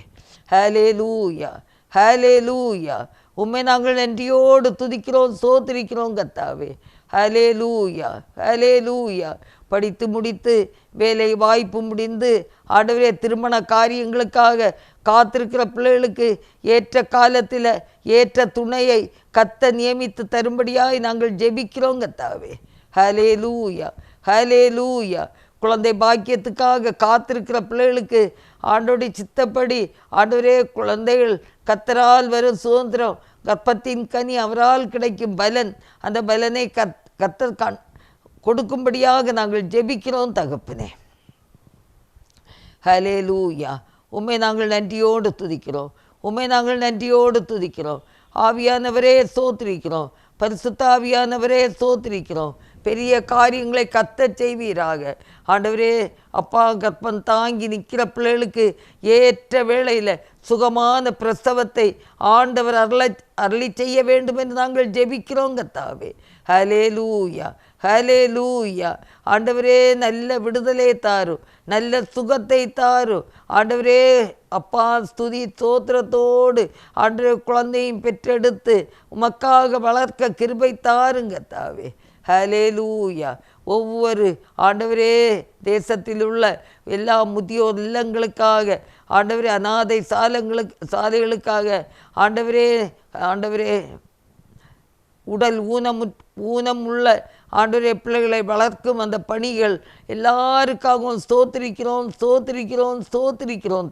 ஹல்லேலூயா ஹல்லேலூயா. உம்மை நாங்கள் நன்றியோடு துதிக்கிறோம் ஸ்தோத்திரிக்கிறோம் கர்த்தாவே. ஹல்லேலூயா ஹல்லேலூயா. படித்து முடித்து வேலை வாய்ப்பு முடிந்து ஆண்டவரே திருமண காரியங்களுக்காக காத்திருக்கிற பிள்ளைகளுக்கு ஏற்ற காலத்தில் ஏற்ற துணையை கர்த்தர் நியமித்து தரும்படியாய் நாங்கள் ஜெபிக்கிறோம் கர்த்தாவே. ஹல்லேலூயா, ஹல்லேலூயா. குழந்தை பாக்கியத்துக்காக காத்திருக்கிற பிள்ளைகளுக்கு ஆண்டோடைய சித்தப்படி ஆண்டவரே குழந்தைகள் கர்த்தரால் வரும் சுதந்திரம், கர்ப்பத்தின் கனி அவரால் கிடைக்கும் பலன், அந்த பலனை கர்த்தர் கொடுக்கும்படியாக நாங்கள் ஜெபிக்கிறோம் தகப்பனே. ஹல்லேலூயா. உம்மை நாங்கள் நன்றியோடு துதிக்கிறோம், உம்மை நாங்கள் நன்றியோடு துதிக்கிறோம். ஆவியானவரே ஸ்தோத்திரிக்கிறோம், பரிசுத்த ஆவியானவரே ஸ்தோத்திரிக்கிறோம். பெரிய காரியங்களை கர்த்தர் செய்வீராக ஆண்டவரே. அப்பா, கர்ப்பம் தாங்கி நிற்கிற பிள்ளைகளுக்கு ஏற்ற வேளையில் சுகமான பிரசவத்தை ஆண்டவர் அருளி செய்ய வேண்டும் என்று நாங்கள் ஜெபிக்கிறோம் கர்த்தாவே. ஹல்லேலூயா, ஹல்லேலூயா. ஆண்டவரே, நல்ல விடுதலை தாரும், நல்ல சுகத்தை தாரும் ஆண்டவரே. அப்பா, ஸ்துதி ஸ்தோத்திரத்தோடு ஆண்டவரே குழந்தையும் பெற்றெடுத்து உமக்காக வளர்க்க கிருபை தாருங்க தாவே. ஹல்லேலூயா. ஒவ்வொரு ஆண்டவரே தேசத்தில் உள்ள எல்லா முதியோர் இல்லங்களுக்காக ஆண்டவரே, அநாதை சாலைகளுக்காக ஆண்டவரே உடல் ஊனம் உள்ள ஆண்டவரே பிள்ளைகளை வளர்க்கும் அந்த பணிகள் எல்லாருக்காகவும் ஸ்தோத்திரிக்கிறோம்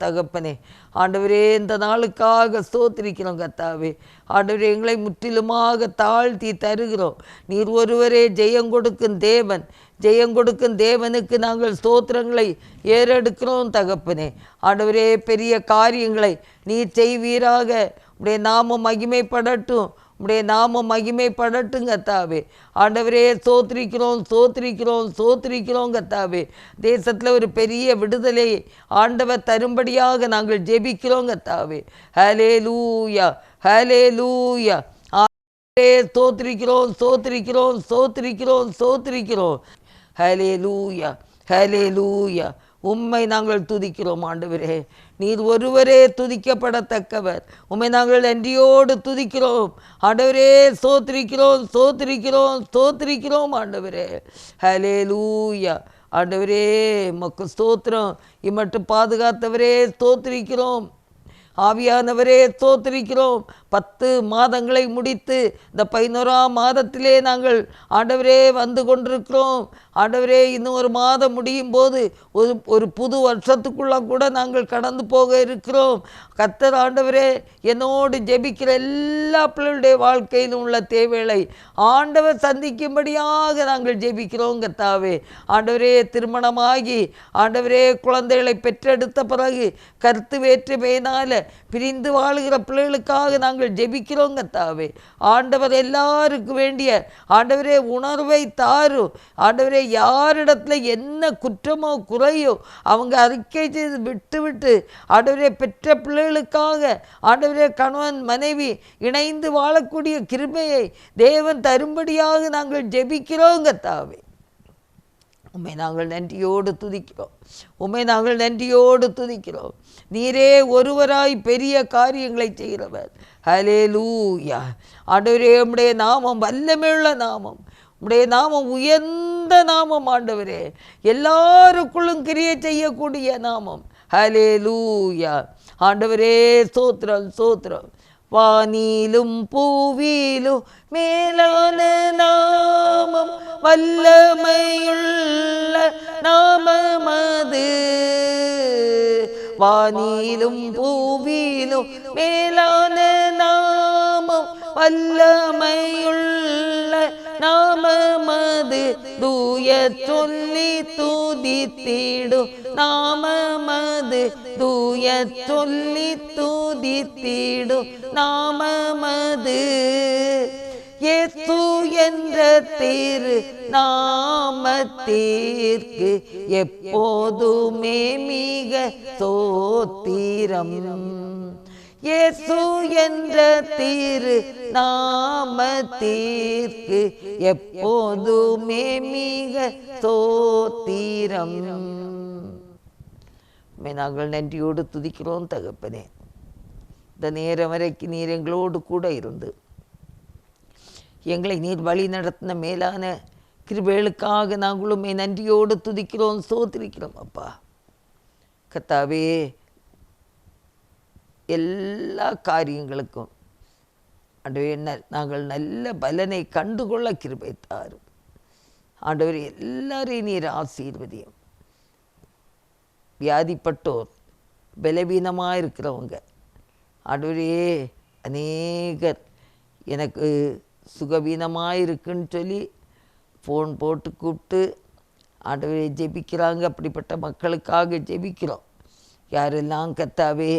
தகப்பனே. ஆண்டவரே, இந்த நாளுக்காக ஸ்தோத்திரிக்கிறோம் கர்த்தாவே. ஆண்டவரே, எங்களை முற்றிலுமாக தாழ்த்தி தருகிறோம். நீர் ஒருவரே ஜெயங்கொடுக்கும் தேவனுக்கு நாங்கள் ஸ்தோத்திரங்களை ஏறெடுக்கிறோம் தகப்பனே. ஆண்டவரே, பெரிய காரியங்களை நீர் செய்வீராக. உடைய நாமம் மகிமைப்படட்டும், உடைய நாமம் மகிமைப்படட்டும் கர்த்தாவே. ஆண்டவரே, ஸ்தோத்திரிக்கிறோம் கர்த்தாவே. தேசத்தில் ஒரு பெரிய விடுதலை ஆண்டவர் தரும்படியாக நாங்கள் ஜெபிக்கிறோம் கர்த்தாவே. ஹல்லேலூயா, ஹல்லேலூயா. ஆண்டவரே, ஸ்தோத்திரிக்கிறோம். ஹல்லேலூயா, ஹல்லேலூயா. உம்மை நாங்கள் துதிக்கிறோம் ஆண்டவரே. நீர் ஒருவரே துதிக்கப்படத்தக்கவர். உம்மை நாங்கள் நன்றியோடு துதிக்கிறோம் ஆண்டவரே. ஸ்தோத்திரிக்கிறோம் ஆண்டவரே. ஹல்லேலூயா. ஆண்டவரே, உமக்கு ஸ்தோத்திரம். இம்மட்டும் பாதுகாத்தவரே ஸ்தோத்திரிக்கிறோம். ஆவியானவரே ஸ்தோத்திரிக்கிறோம். 10 மாதங்களை முடித்து இந்த 11ஆம் மாதத்திலே நாங்கள் ஆண்டவரே வந்து கொண்டிருக்கிறோம் ஆண்டவரே. இன்னும் ஒரு மாதம் முடியும் போது ஒரு புது வருஷத்துக்குள்ள கூட நாங்கள் கடந்து போக இருக்கிறோம் கர்த்தர். ஆண்டவரே, என்னோடு ஜெபிக்கிற எல்லா பிள்ளைகளுடைய வாழ்க்கையிலும் உள்ள தேவைகளை ஆண்டவர் சந்திக்கும்படியாக நாங்கள் ஜெபிக்கிறோம் கர்த்தாவே. ஆண்டவரே, திருமணமாகி ஆண்டவரே குழந்தைகளை பெற்றெடுத்த பிறகு கருத்து வேற்றுமையினால பிரிந்து வாழுகிற பிள்ளைகளுக்காக நாங்கள் ஜெபிக்கிறோம் கர்த்தாவே. ஆண்டவர் எல்லாருக்கும் வேண்டிய ஆண்டவரே உணர்வை தாரும் ஆண்டவரே. யாரிடத்துல என்ன குற்றமோ குறையோ அவங்க அறிக்கை செய்து விட்டு ஆண்டவரே பெற்ற பிள்ளைகளுக்காக ஆண்டவரே கணவன் மனைவி இணைந்து வாழக்கூடிய கிருபையை தேவன் தரும்படியாக நாங்கள் ஜெபிக்கிறோம் கர்த்தாவே. உம்மை நாங்கள் நன்றியோடு துதிக்கிறோம். நீரே ஒருவராய் பெரிய காரியங்களை செய்கிறவர். ஹல்லேலூயா. ஆண்டவரே, உம்முடைய நாமம் வல்லமையுள்ள நாமம், உம்முடைய நாமம் உயர்ந்த நாமம் ஆண்டவரே. எல்லாருக்குள்ளும் கிரியை செய்யக்கூடிய நாமம். ஹல்லேலூயா. ஆண்டவரே, ஸ்தோத்திரம். வானிலும் பூவிலும் மேலான நாமம், வல்லமையுள்ள நாமமது. வானிலும் பூவிலும் மேலான நாமம், வல்லமையுள்ள நாமமது. தூய சொல்லி துதித்திடும் நாமமது. தூய சொல்லி துதித்திடும் நாமமது. இயேசு என்ற திரு நாமத்திற்கு எப்போதுமே மிக ஸ்தோத்திரம். இயேசு என்ற திரு நாமத்திற்கு எப்போதுமே மிக ஸ்தோத்திரம். நாங்கள் நன்றியோடு துதிக்கிறோம் தகப்பனே. இந்த நேரம் வரைக்கும் நீர் எங்களோடு கூட இருந்து எங்களை நீர் வழி நடத்தின மேலான கிருபைகளுக்காக நாங்களும் நன்றியோடு துதிக்கிறோம், ஸ்தோத்திரிக்கிறோம் அப்பா. கர்த்தாவே, எல்லா காரியங்களுக்கும் ஆண்டவரே நாங்கள் நல்ல பலனை கண்டுகொள்ள கிருபை தாரும். ஆண்டவரே எல்லாரையும் நீர் ஆசீர்வதியும். வியாதிப்பட்டோர், பலவீனமாக இருக்கிறவங்க, ஆண்டவரே அநேகர் எனக்கு சுகவீனமாக இருக்குன்னு சொல்லி ஃபோன் போட்டு கூப்பிட்டு ஆண்டவரே ஜெபிக்கிறாங்க. அப்படிப்பட்ட மக்களுக்காக ஜெபிக்கிறோம். யாரெல்லாம் கர்த்தாவே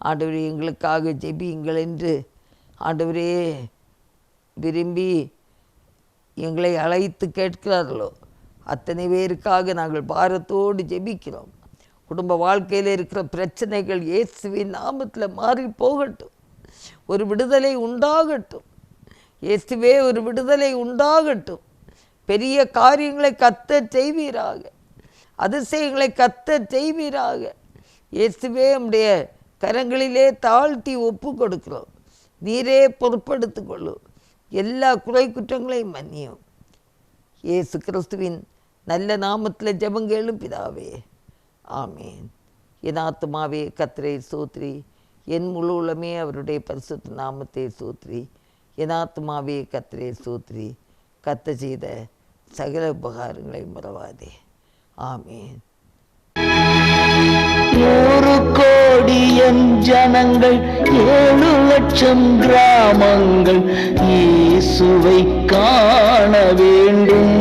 ஆண்டவரே எங்களுக்காக ஜெபியுங்கள் என்று ஆண்டவரே விரும்பி எங்களை அழைத்து கேட்கிறார்களோ அத்தனை பேருக்காக நாங்கள் பாரத்தோடு ஜெபிக்கிறோம். குடும்ப வாழ்க்கையில் இருக்கிற பிரச்சனைகள் இயேசுவின் நாமத்தில் மாறி போகட்டும். ஒரு விடுதலை உண்டாகட்டும். இயேசுவே ஒரு விடுதலை உண்டாகட்டும். பெரிய காரியங்களை கர்த்தர் செய்வீராக. அதிசயங்களை கர்த்தர் செய்வீராக. இயேசுவே உம்முடைய கரங்களிலே தாழ்த்தி ஒப்பு கொடுக்கிறோம். நீரே பொறுப்படுத்திக் கொள்ளும். எல்லா குறை குற்றங்களையும் மன்னியும். இயேசு கிறிஸ்துவின் நல்ல நாமத்தில் ஜெபங்கேளும் பிதாவே, ஆமேன். என் ஆத்துமாவே கர்த்தரை ஸ்தோத்திரி, என் முழு உள்ளமே அவருடைய பரிசுத்த நாமத்தை ஸ்தோத்திரி. என் ஆத்துமாவே கர்த்தரை ஸ்தோத்திரி, கர்த்தர் செய்த சகல உபகாரங்களை மறவாதே. ஆமேன். 100 கோடி என் ஜனங்கள் 7 லட்சம் கிராமங்கள் இயேசுவை காண வேண்டும்.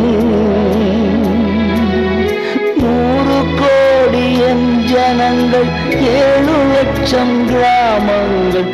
100 கோடி என் ஜனங்கள் 7 லட்சம் கிராமங்கள்